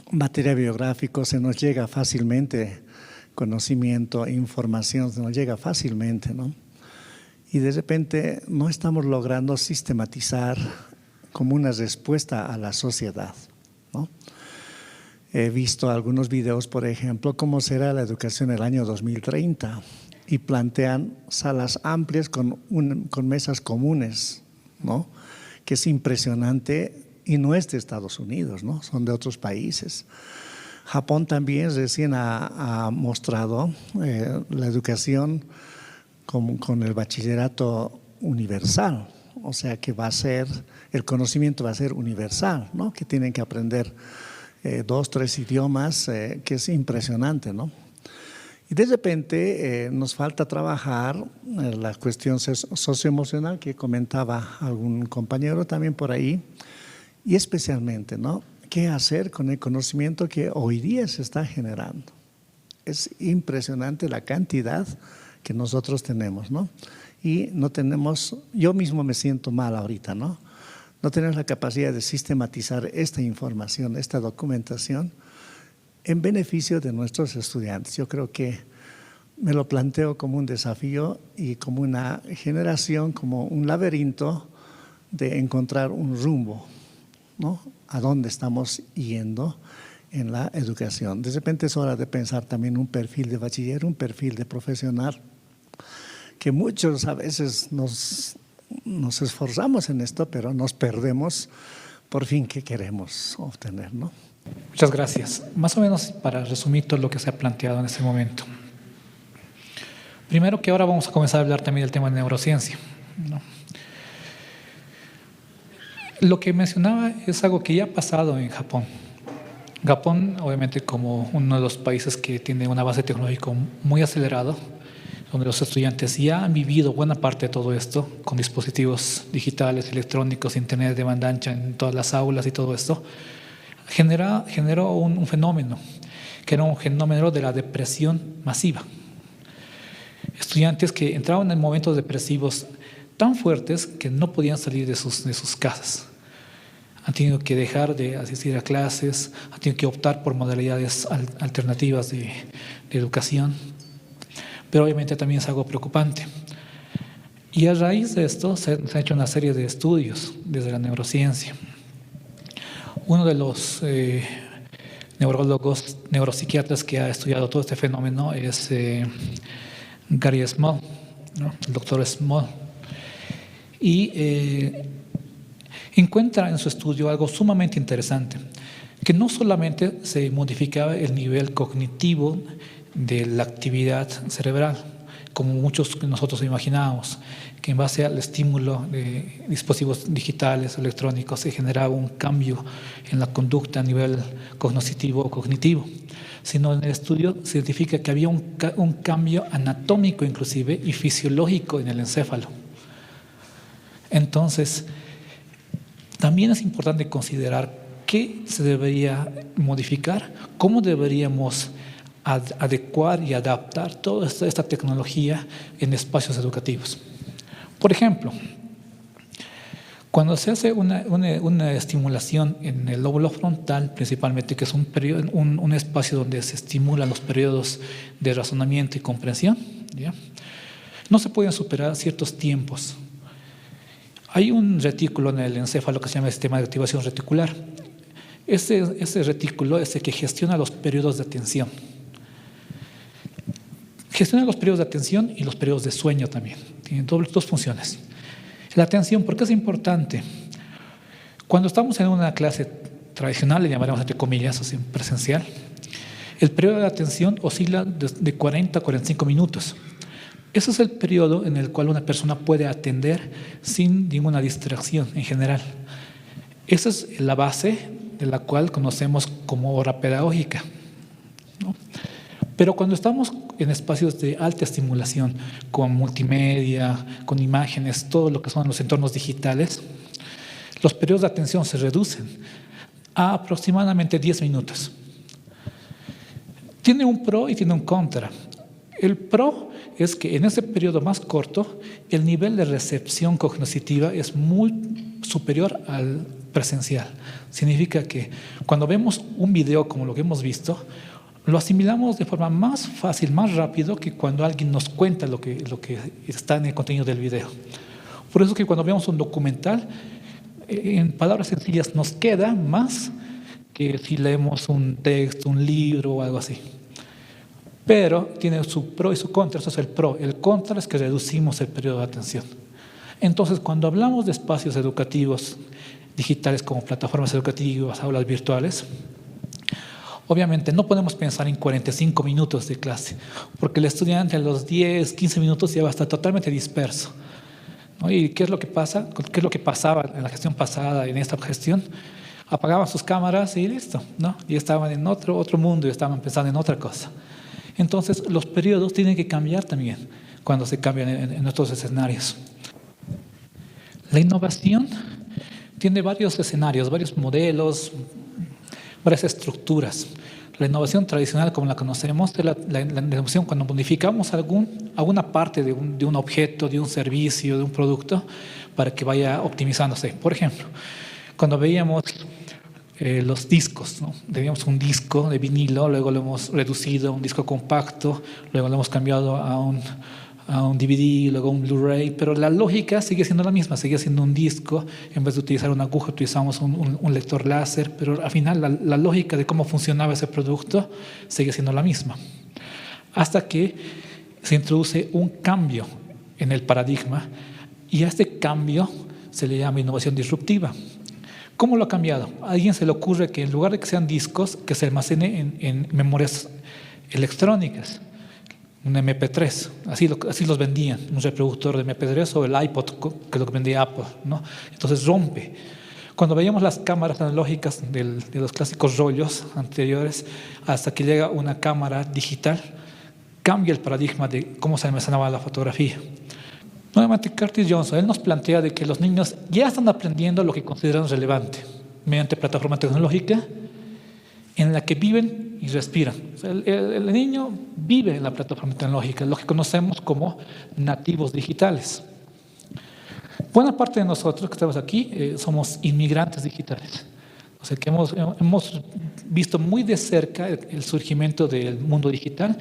material biográfico, se nos llega fácilmente conocimiento, información, se nos llega fácilmente, ¿no? Y de repente no estamos logrando sistematizar como una respuesta a la sociedad, ¿no? He visto algunos videos, por ejemplo, cómo será la educación en el año 2030 y plantean salas amplias con mesas comunes, ¿no? Que es impresionante y no es de Estados Unidos, ¿no? Son de otros países. Japón también recién ha mostrado la educación con el bachillerato universal, o sea que el conocimiento va a ser universal, ¿no? Que tienen que aprender 2, 3 idiomas, que es impresionante, ¿no? Y de repente nos falta trabajar la cuestión socioemocional que comentaba algún compañero también por ahí, y especialmente, ¿no? ¿Qué hacer con el conocimiento que hoy día se está generando? Es impresionante la cantidad que nosotros tenemos, ¿no? Y no tenemos, yo mismo me siento mal ahorita, ¿no? No tenemos la capacidad de sistematizar esta información, esta documentación en beneficio de nuestros estudiantes. Yo creo que me lo planteo como un desafío y como una generación, como un laberinto de encontrar un rumbo, ¿no? A dónde estamos yendo en la educación. De repente es hora de pensar también un perfil de bachiller, un perfil de profesional, que muchos a veces nos esforzamos en esto, pero nos perdemos por fin qué queremos obtener, ¿no? Muchas gracias. Más o menos para resumir todo lo que se ha planteado en este momento. Primero que ahora vamos a comenzar a hablar también del tema de neurociencia, ¿no? Lo que mencionaba es algo que ya ha pasado en Japón. Japón, obviamente, como uno de los países que tiene una base tecnológica muy acelerada, donde los estudiantes ya han vivido buena parte de todo esto, con dispositivos digitales, electrónicos, internet de banda ancha en todas las aulas y todo esto, generó un fenómeno, que era un fenómeno de la depresión masiva. Estudiantes que entraban en momentos depresivos tan fuertes que no podían salir de sus casas. Han tenido que dejar de asistir a clases, han tenido que optar por modalidades alternativas de educación, pero obviamente también es algo preocupante. Y a raíz de esto se ha hecho una serie de estudios desde la neurociencia. Uno de los neurólogos, neuropsiquiatras que ha estudiado todo este fenómeno es Gary Small, ¿no? El doctor Small. Y encuentra en su estudio algo sumamente interesante, que no solamente se modificaba el nivel cognitivo de la actividad cerebral, como muchos de nosotros imaginábamos, que en base al estímulo de dispositivos digitales, electrónicos, se generaba un cambio en la conducta a nivel cognitivo o cognitivo, sino en el estudio se identifica que había un cambio anatómico inclusive y fisiológico en el encéfalo. Entonces, también es importante considerar qué se debería modificar, cómo deberíamos adecuar y adaptar toda esta tecnología en espacios educativos. Por ejemplo, Cuando se hace una estimulación en el lóbulo frontal, principalmente, que es un espacio donde se estimulan los periodos de razonamiento y comprensión, ¿ya? No se pueden superar ciertos tiempos. Hay un retículo en el encéfalo que se llama sistema de activación reticular. Ese retículo es el que gestiona los periodos de atención. Gestiona los periodos de atención y los periodos de sueño también. Tiene dos funciones. La atención, ¿por qué es importante? Cuando estamos en una clase tradicional, le llamaremos entre comillas, así, presencial, el periodo de atención oscila de 40 a 45 minutos. Ese es el periodo en el cual una persona puede atender sin ninguna distracción en general. Esa es la base de la cual conocemos como hora pedagógica, ¿no? Pero cuando estamos en espacios de alta estimulación, con multimedia, con imágenes, todo lo que son los entornos digitales, los periodos de atención se reducen a aproximadamente 10 minutos. Tiene un pro y tiene un contra. El pro es que en ese periodo más corto, el nivel de recepción cognitiva es muy superior al presencial. Significa que cuando vemos un video como lo que hemos visto, lo asimilamos de forma más fácil, más rápido que cuando alguien nos cuenta lo que está en el contenido del video. Por eso que cuando vemos un documental, en palabras sencillas nos queda más que si leemos un texto, un libro o algo así. Pero tiene su pro y su contra. Eso es el pro. El contra es que reducimos el periodo de atención. Entonces, cuando hablamos de espacios educativos digitales como plataformas educativas, aulas virtuales, obviamente no podemos pensar en 45 minutos de clase, porque el estudiante a los 10, 15 minutos ya va a estar totalmente disperso, ¿no? ¿Y qué es lo que pasa? ¿Qué es lo que pasaba en la gestión pasada, en esta gestión? Apagaban sus cámaras y listo, ¿no? Y estaban en otro mundo y estaban pensando en otra cosa. Entonces, los periodos tienen que cambiar también cuando se cambian en otros escenarios. La innovación tiene varios escenarios, varios modelos, varias estructuras. La innovación tradicional, como la conocemos, es la innovación cuando modificamos alguna parte de un objeto, de un servicio, de un producto, para que vaya optimizándose. Por ejemplo, cuando veíamos los discos, ¿no? Teníamos un disco de vinilo, luego lo hemos reducido a un disco compacto, luego lo hemos cambiado a un DVD, luego un Blu-ray, pero la lógica sigue siendo la misma, sigue siendo un disco. En vez de utilizar una aguja, utilizamos un lector láser, pero al final la lógica de cómo funcionaba ese producto sigue siendo la misma. Hasta que se introduce un cambio en el paradigma, y a este cambio se le llama innovación disruptiva. ¿Cómo lo ha cambiado? A alguien se le ocurre que en lugar de que sean discos, que se almacene en memorias electrónicas, un MP3, así los vendían, un reproductor de MP3 o el iPod, que es lo que vendía Apple, ¿no? Entonces rompe. Cuando veíamos las cámaras analógicas de los clásicos rollos anteriores, hasta que llega una cámara digital, cambia el paradigma de cómo se almacenaba la fotografía. Nuevamente, Curtis Johnson, él nos plantea de que los niños ya están aprendiendo lo que consideran relevante mediante plataforma tecnológica en la que viven y respiran. O sea, el niño vive en la plataforma tecnológica, lo que conocemos como nativos digitales. Buena parte de nosotros que estamos aquí somos inmigrantes digitales. O sea, que hemos visto muy de cerca el surgimiento del mundo digital,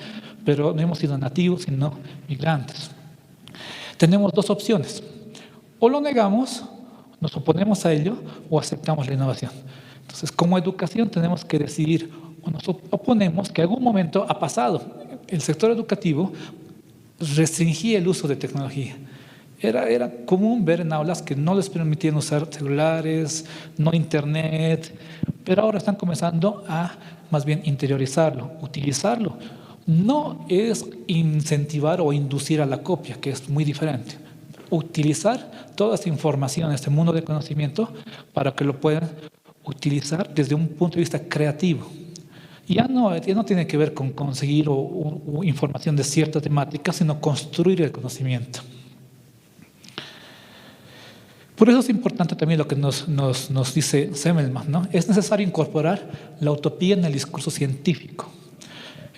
pero no hemos sido nativos, sino migrantes. Tenemos dos opciones: o lo negamos, nos oponemos a ello, o aceptamos la innovación. Entonces, como educación tenemos que decidir, o nos oponemos, que en algún momento ha pasado. El sector educativo restringía el uso de tecnología. Era común ver en aulas que no les permitían usar celulares, no internet, pero ahora están comenzando a más bien interiorizarlo, utilizarlo. No es incentivar o inducir a la copia, que es muy diferente. Utilizar toda esta información, este mundo de conocimiento, para que lo puedan utilizar desde un punto de vista creativo. Ya no tiene que ver con conseguir o información de cierta temática, sino construir el conocimiento. Por eso es importante también lo que nos dice Semmelmann, ¿no? Es necesario incorporar la utopía en el discurso científico.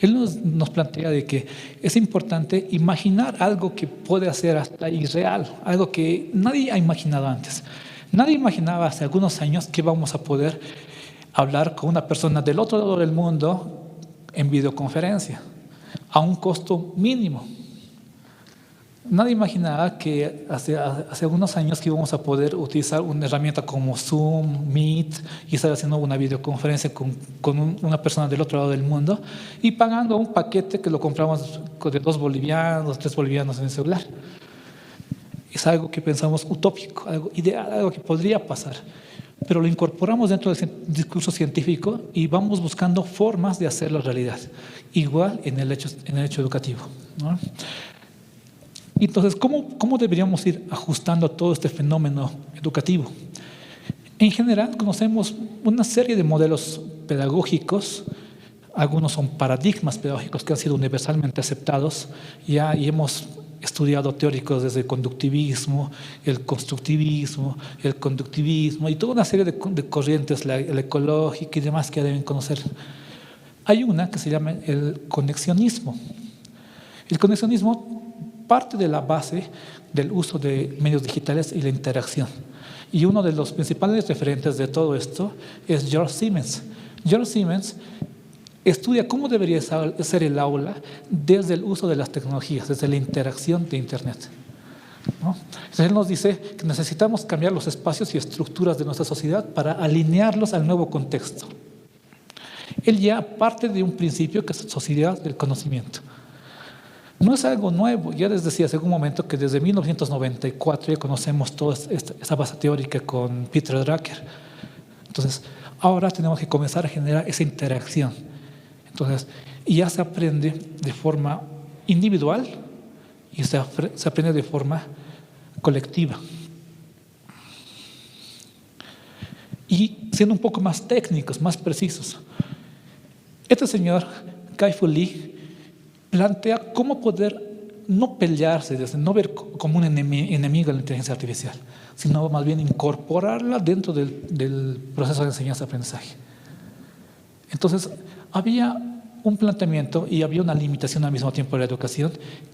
Él nos plantea de que es importante imaginar algo que puede ser hasta irreal, algo que nadie ha imaginado antes. Nadie imaginaba hace algunos años que íbamos a poder hablar con una persona del otro lado del mundo en videoconferencia, a un costo mínimo. Nadie imaginaba que hace algunos años que íbamos a poder utilizar una herramienta como Zoom, Meet y estar haciendo una videoconferencia con una persona del otro lado del mundo y pagando un paquete que lo compramos de 2 bolivianos, 3 bolivianos en el celular. Es algo que pensamos utópico, algo ideal, algo que podría pasar. Pero lo incorporamos dentro del discurso científico y vamos buscando formas de hacerlo realidad. Igual en el hecho educativo, ¿no? Entonces, ¿cómo deberíamos ir ajustando todo este fenómeno educativo? En general, conocemos una serie de modelos pedagógicos. Algunos son paradigmas pedagógicos que han sido universalmente aceptados y hemos estudiado teóricos desde el conductivismo, el constructivismo, el conductivismo y toda una serie de corrientes, la ecológica y demás que deben conocer. Hay una que se llama el conexionismo. El conexionismo parte de la base del uso de medios digitales y la interacción. Y uno de los principales referentes de todo esto es George Siemens. George Siemens estudia cómo debería ser el aula desde el uso de las tecnologías, desde la interacción de Internet, ¿no? Entonces él nos dice que necesitamos cambiar los espacios y estructuras de nuestra sociedad para alinearlos al nuevo contexto. Él ya parte de un principio que es sociedad del conocimiento. No es algo nuevo, ya les decía hace un momento que desde 1994 ya conocemos toda esa base teórica con Peter Drucker. Entonces, ahora tenemos que comenzar a generar esa interacción. Entonces, ya se aprende de forma individual y se aprende de forma colectiva. Y siendo un poco más técnicos, más precisos, este señor, Kai-Fu Lee, plantea cómo poder no pelearse, no ver como un enemigo a la inteligencia artificial, sino más bien incorporarla dentro del proceso de enseñanza-aprendizaje. Entonces, había un planteamiento y había una limitación al mismo tiempo de la educación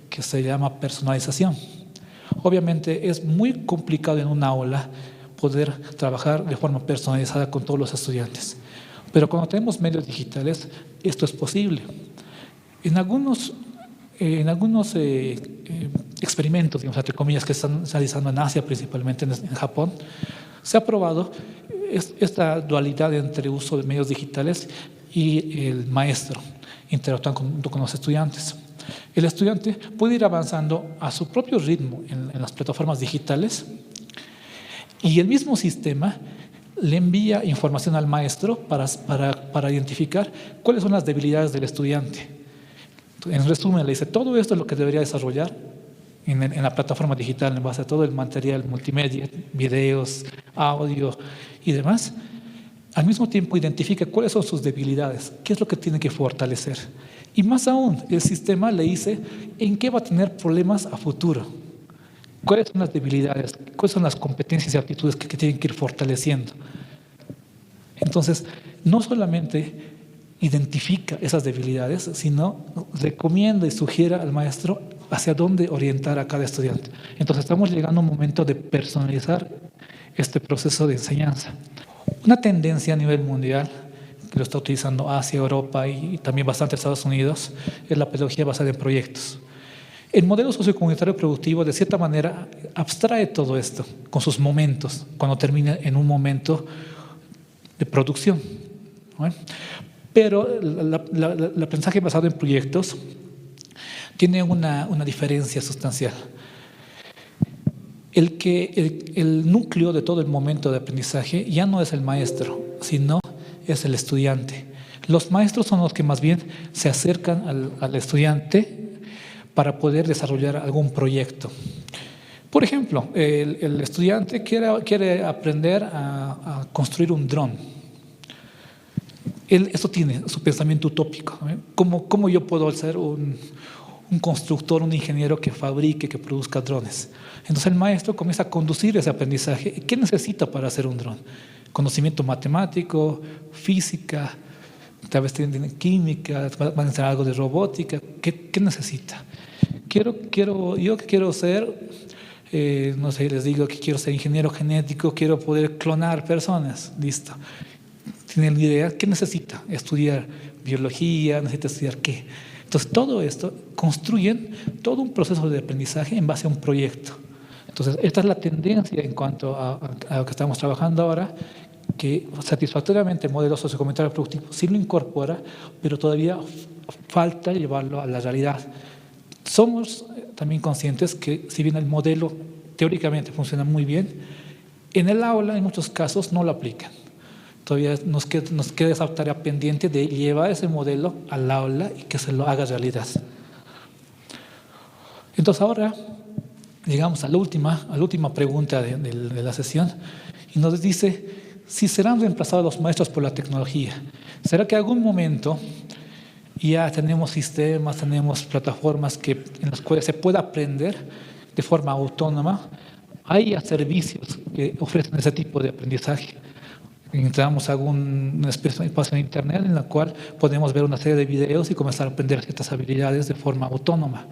que se llama personalización. Obviamente es muy complicado en una aula poder trabajar de forma personalizada con todos los estudiantes, pero cuando tenemos medios digitales esto es posible. En algunos experimentos, digamos, entre comillas, que están realizando en Asia, principalmente en Japón, se ha probado esta dualidad entre uso de medios digitales y el maestro interactuando con los estudiantes. El estudiante puede ir avanzando a su propio ritmo en las plataformas digitales y el mismo sistema le envía información al maestro para identificar cuáles son las debilidades del estudiante. En resumen, le dice, todo esto es lo que debería desarrollar en la plataforma digital en base a todo el material multimedia, videos, audio y demás. Al mismo tiempo identifica cuáles son sus debilidades, qué es lo que tiene que fortalecer. Y más aún, el sistema le dice en qué va a tener problemas a futuro, cuáles son las debilidades, cuáles son las competencias y aptitudes que tienen que ir fortaleciendo. Entonces, no solamente identifica esas debilidades, sino recomienda y sugiere al maestro hacia dónde orientar a cada estudiante. Entonces, estamos llegando a un momento de personalizar este proceso de enseñanza. Una tendencia a nivel mundial, que lo está utilizando Asia, Europa y también bastante Estados Unidos, es la pedagogía basada en proyectos. El modelo sociocomunitario productivo, de cierta manera, abstrae todo esto con sus momentos, cuando termina en un momento de producción, ¿no? Pero el aprendizaje basado en proyectos tiene una diferencia sustancial. El núcleo de todo el momento de aprendizaje ya no es el maestro, sino es el estudiante. Los maestros son los que más bien se acercan al estudiante para poder desarrollar algún proyecto. Por ejemplo, el estudiante quiere aprender a construir un dron. Esto tiene su pensamiento utópico, ¿eh? ¿Cómo yo puedo ser un constructor, un ingeniero que fabrique, que produzca drones? Entonces el maestro comienza a conducir ese aprendizaje. ¿Qué necesita para hacer un dron? Conocimiento matemático, física, tal vez tienen química, van a hacer algo de robótica. ¿Qué necesita? Yo quiero ser no sé, les digo que quiero ser ingeniero genético, quiero poder clonar personas, listo. Tienen la idea, ¿qué necesita? Estudiar biología, necesita estudiar qué. Entonces, todo esto construyen todo un proceso de aprendizaje en base a un proyecto. Entonces, esta es la tendencia en cuanto a lo que estamos trabajando ahora, que satisfactoriamente el modelo sociocomunitario productivo sí lo incorpora, pero todavía falta llevarlo a la realidad. Somos también conscientes que si bien el modelo teóricamente funciona muy bien, en el aula en muchos casos no lo aplican. Todavía nos queda esa tarea pendiente de llevar ese modelo al aula y que se lo haga realidad. Entonces ahora llegamos a la última pregunta de la sesión y nos dice si serán reemplazados los maestros por la tecnología. ¿Será que en algún momento ya tenemos sistemas, tenemos plataformas en las cuales se pueda aprender de forma autónoma? Hay servicios que ofrecen ese tipo de aprendizaje. Entramos a algún espacio en internet en la cual podemos ver una serie de videos y comenzar a aprender ciertas habilidades de forma autónoma.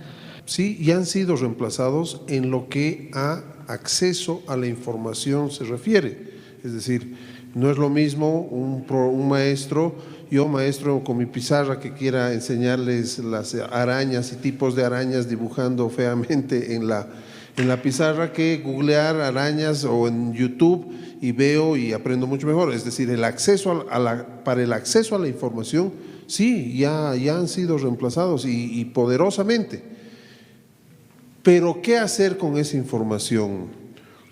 Sí, ya han sido reemplazados en lo que a acceso a la información se refiere. Es decir, no es lo mismo un maestro, yo maestro con mi pizarra que quiera enseñarles las arañas y tipos de arañas dibujando feamente en la pizarra, que googlear arañas o en YouTube y veo y aprendo mucho mejor. Es decir, el acceso para el acceso a la información, sí, ya han sido reemplazados y poderosamente. Pero ¿qué hacer con esa información?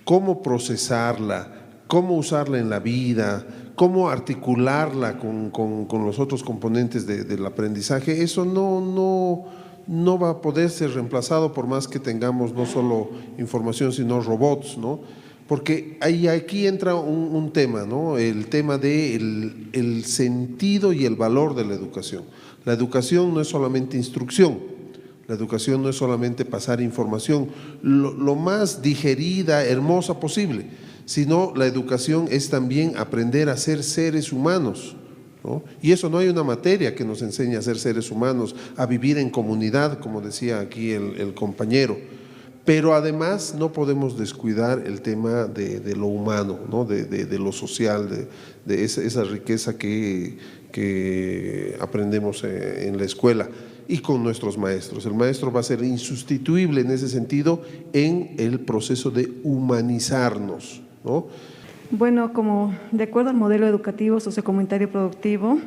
¿Cómo procesarla? ¿Cómo usarla en la vida? ¿Cómo articularla con los otros componentes del aprendizaje? Eso no va a poder ser reemplazado por más que tengamos no solo información, sino robots, ¿no? Porque aquí entra un tema, ¿no? El tema del sentido y el valor de la educación. La educación no es solamente instrucción, la educación no es solamente pasar información lo más digerida, hermosa posible, sino la educación es también aprender a ser seres humanos, ¿no? Y eso no hay una materia que nos enseñe a ser seres humanos, a vivir en comunidad, como decía aquí el compañero. Pero además no podemos descuidar el tema de lo humano, ¿no? de lo social, de esa riqueza que aprendemos en la escuela y con nuestros maestros. El maestro va a ser insustituible en ese sentido en el proceso de humanizarnos, ¿no? Bueno, como de acuerdo al modelo educativo sociocomunitario productivo,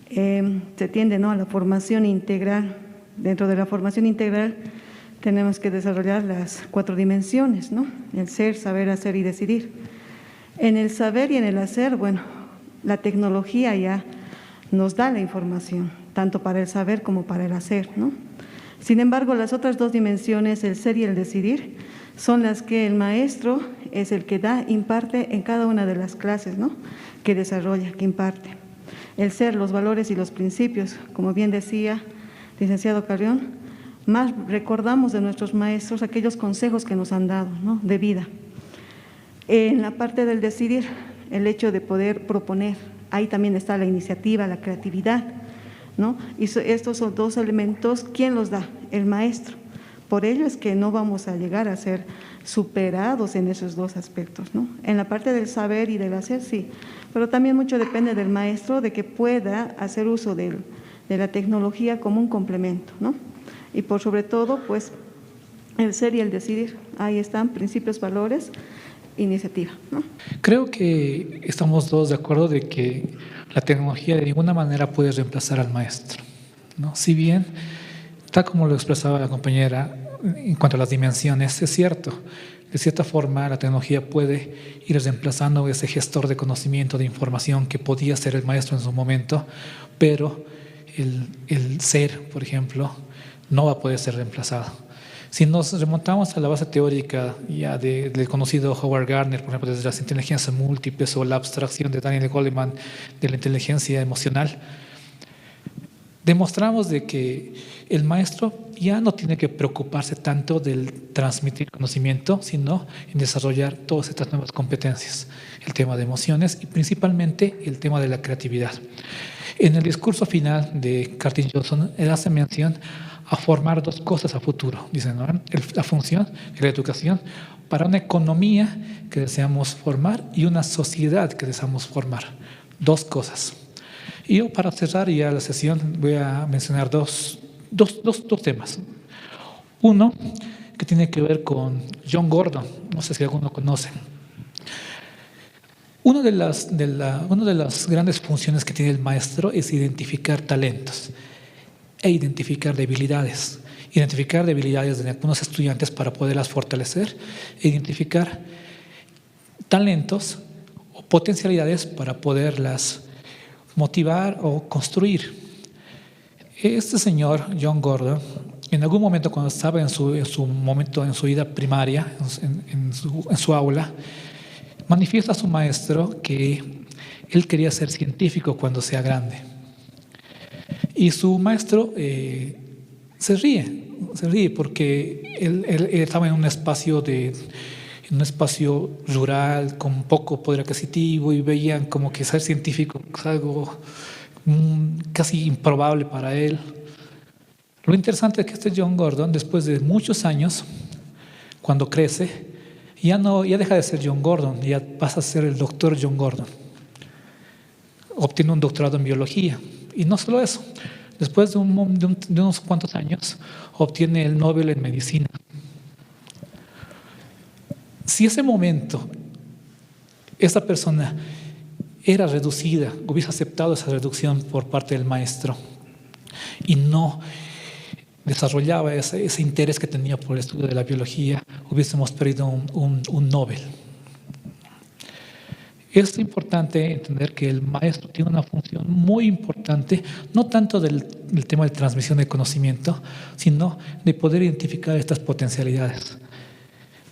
se tiende, ¿no?, a la formación integral. Dentro de la formación integral tenemos que desarrollar las 4 dimensiones, ¿no? El ser, saber, hacer y decidir. En el saber y en el hacer, bueno, la tecnología ya nos da la información, tanto para el saber como para el hacer, ¿no? Sin embargo, las otras 2 dimensiones, el ser y el decidir, son las que el maestro es el que imparte en cada una de las clases, ¿no?, que desarrolla, que imparte. El ser, los valores y los principios, como bien decía licenciado Carrión, más recordamos de nuestros maestros aquellos consejos que nos han dado, ¿no?, de vida. En la parte del decidir, el hecho de poder proponer, ahí también está la iniciativa, la creatividad, ¿no? Y estos son 2 elementos, ¿quién los da? El maestro. Por ello es que no vamos a llegar a ser superados en esos 2 aspectos, ¿no? En la parte del saber y del hacer, sí, pero también mucho depende del maestro, de que pueda hacer uso de la tecnología como un complemento, ¿no? Y por sobre todo, pues, el ser y el decidir. Ahí están principios, valores, iniciativa, ¿no? Creo que estamos todos de acuerdo de que la tecnología de ninguna manera puede reemplazar al maestro, ¿no? Si bien, tal como lo expresaba la compañera en cuanto a las dimensiones, es cierto. De cierta forma, la tecnología puede ir reemplazando ese gestor de conocimiento, de información que podía ser el maestro en su momento, pero el ser, por ejemplo, no va a poder ser reemplazado. Si nos remontamos a la base teórica ya del conocido Howard Gardner, por ejemplo, desde las inteligencias múltiples o la abstracción de Daniel Goleman de la inteligencia emocional, demostramos de que el maestro ya no tiene que preocuparse tanto del transmitir conocimiento, sino en desarrollar todas estas nuevas competencias, el tema de emociones y principalmente el tema de la creatividad. En el discurso final de Curtin Johnson, él hace mención a formar dos cosas a futuro, dicen, ¿no? La función y la educación para una economía que deseamos formar y una sociedad que deseamos formar. Dos cosas. Y yo, para cerrar ya la sesión, voy a mencionar dos temas. Uno que tiene que ver con John Gordon, no sé si alguno conoce. Una de las grandes funciones que tiene el maestro es identificar talentos e identificar debilidades. Identificar debilidades de algunos estudiantes para poderlas fortalecer e identificar talentos o potencialidades para poderlas motivar o construir. Este señor, John Gordon, en algún momento cuando estaba en su vida primaria, en su aula, manifiesta a su maestro que él quería ser científico cuando sea grande. Y su maestro se ríe porque él estaba en un espacio rural con poco poder adquisitivo y veían como que ser científico es algo casi improbable para él. Lo interesante es que este John Gordon, después de muchos años, cuando crece, ya deja de ser John Gordon, ya pasa a ser el doctor John Gordon. Obtiene un doctorado en biología. Y no solo eso, después de unos cuantos años, obtiene el Nobel en medicina. Si ese momento esa persona era reducida, hubiese aceptado esa reducción por parte del maestro y no desarrollaba ese interés que tenía por el estudio de la biología, hubiésemos perdido un Nobel. Es importante entender que el maestro tiene una función muy importante, no tanto del tema de transmisión de conocimiento, sino de poder identificar estas potencialidades.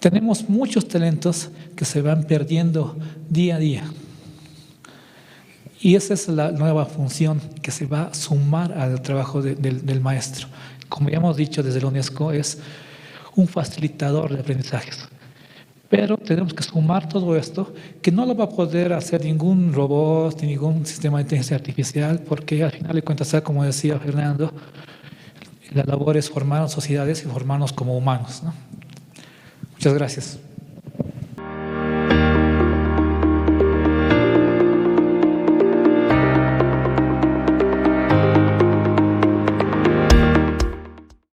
Tenemos muchos talentos que se van perdiendo día a día. Y esa es la nueva función que se va a sumar al trabajo del maestro. Como ya hemos dicho desde la UNESCO, es un facilitador de aprendizajes. Pero tenemos que sumar todo esto, que no lo va a poder hacer ningún robot, ni ningún sistema de inteligencia artificial, porque al final de cuentas, como decía Fernando, la labor es formar sociedades y formarnos como humanos, ¿no? Muchas gracias.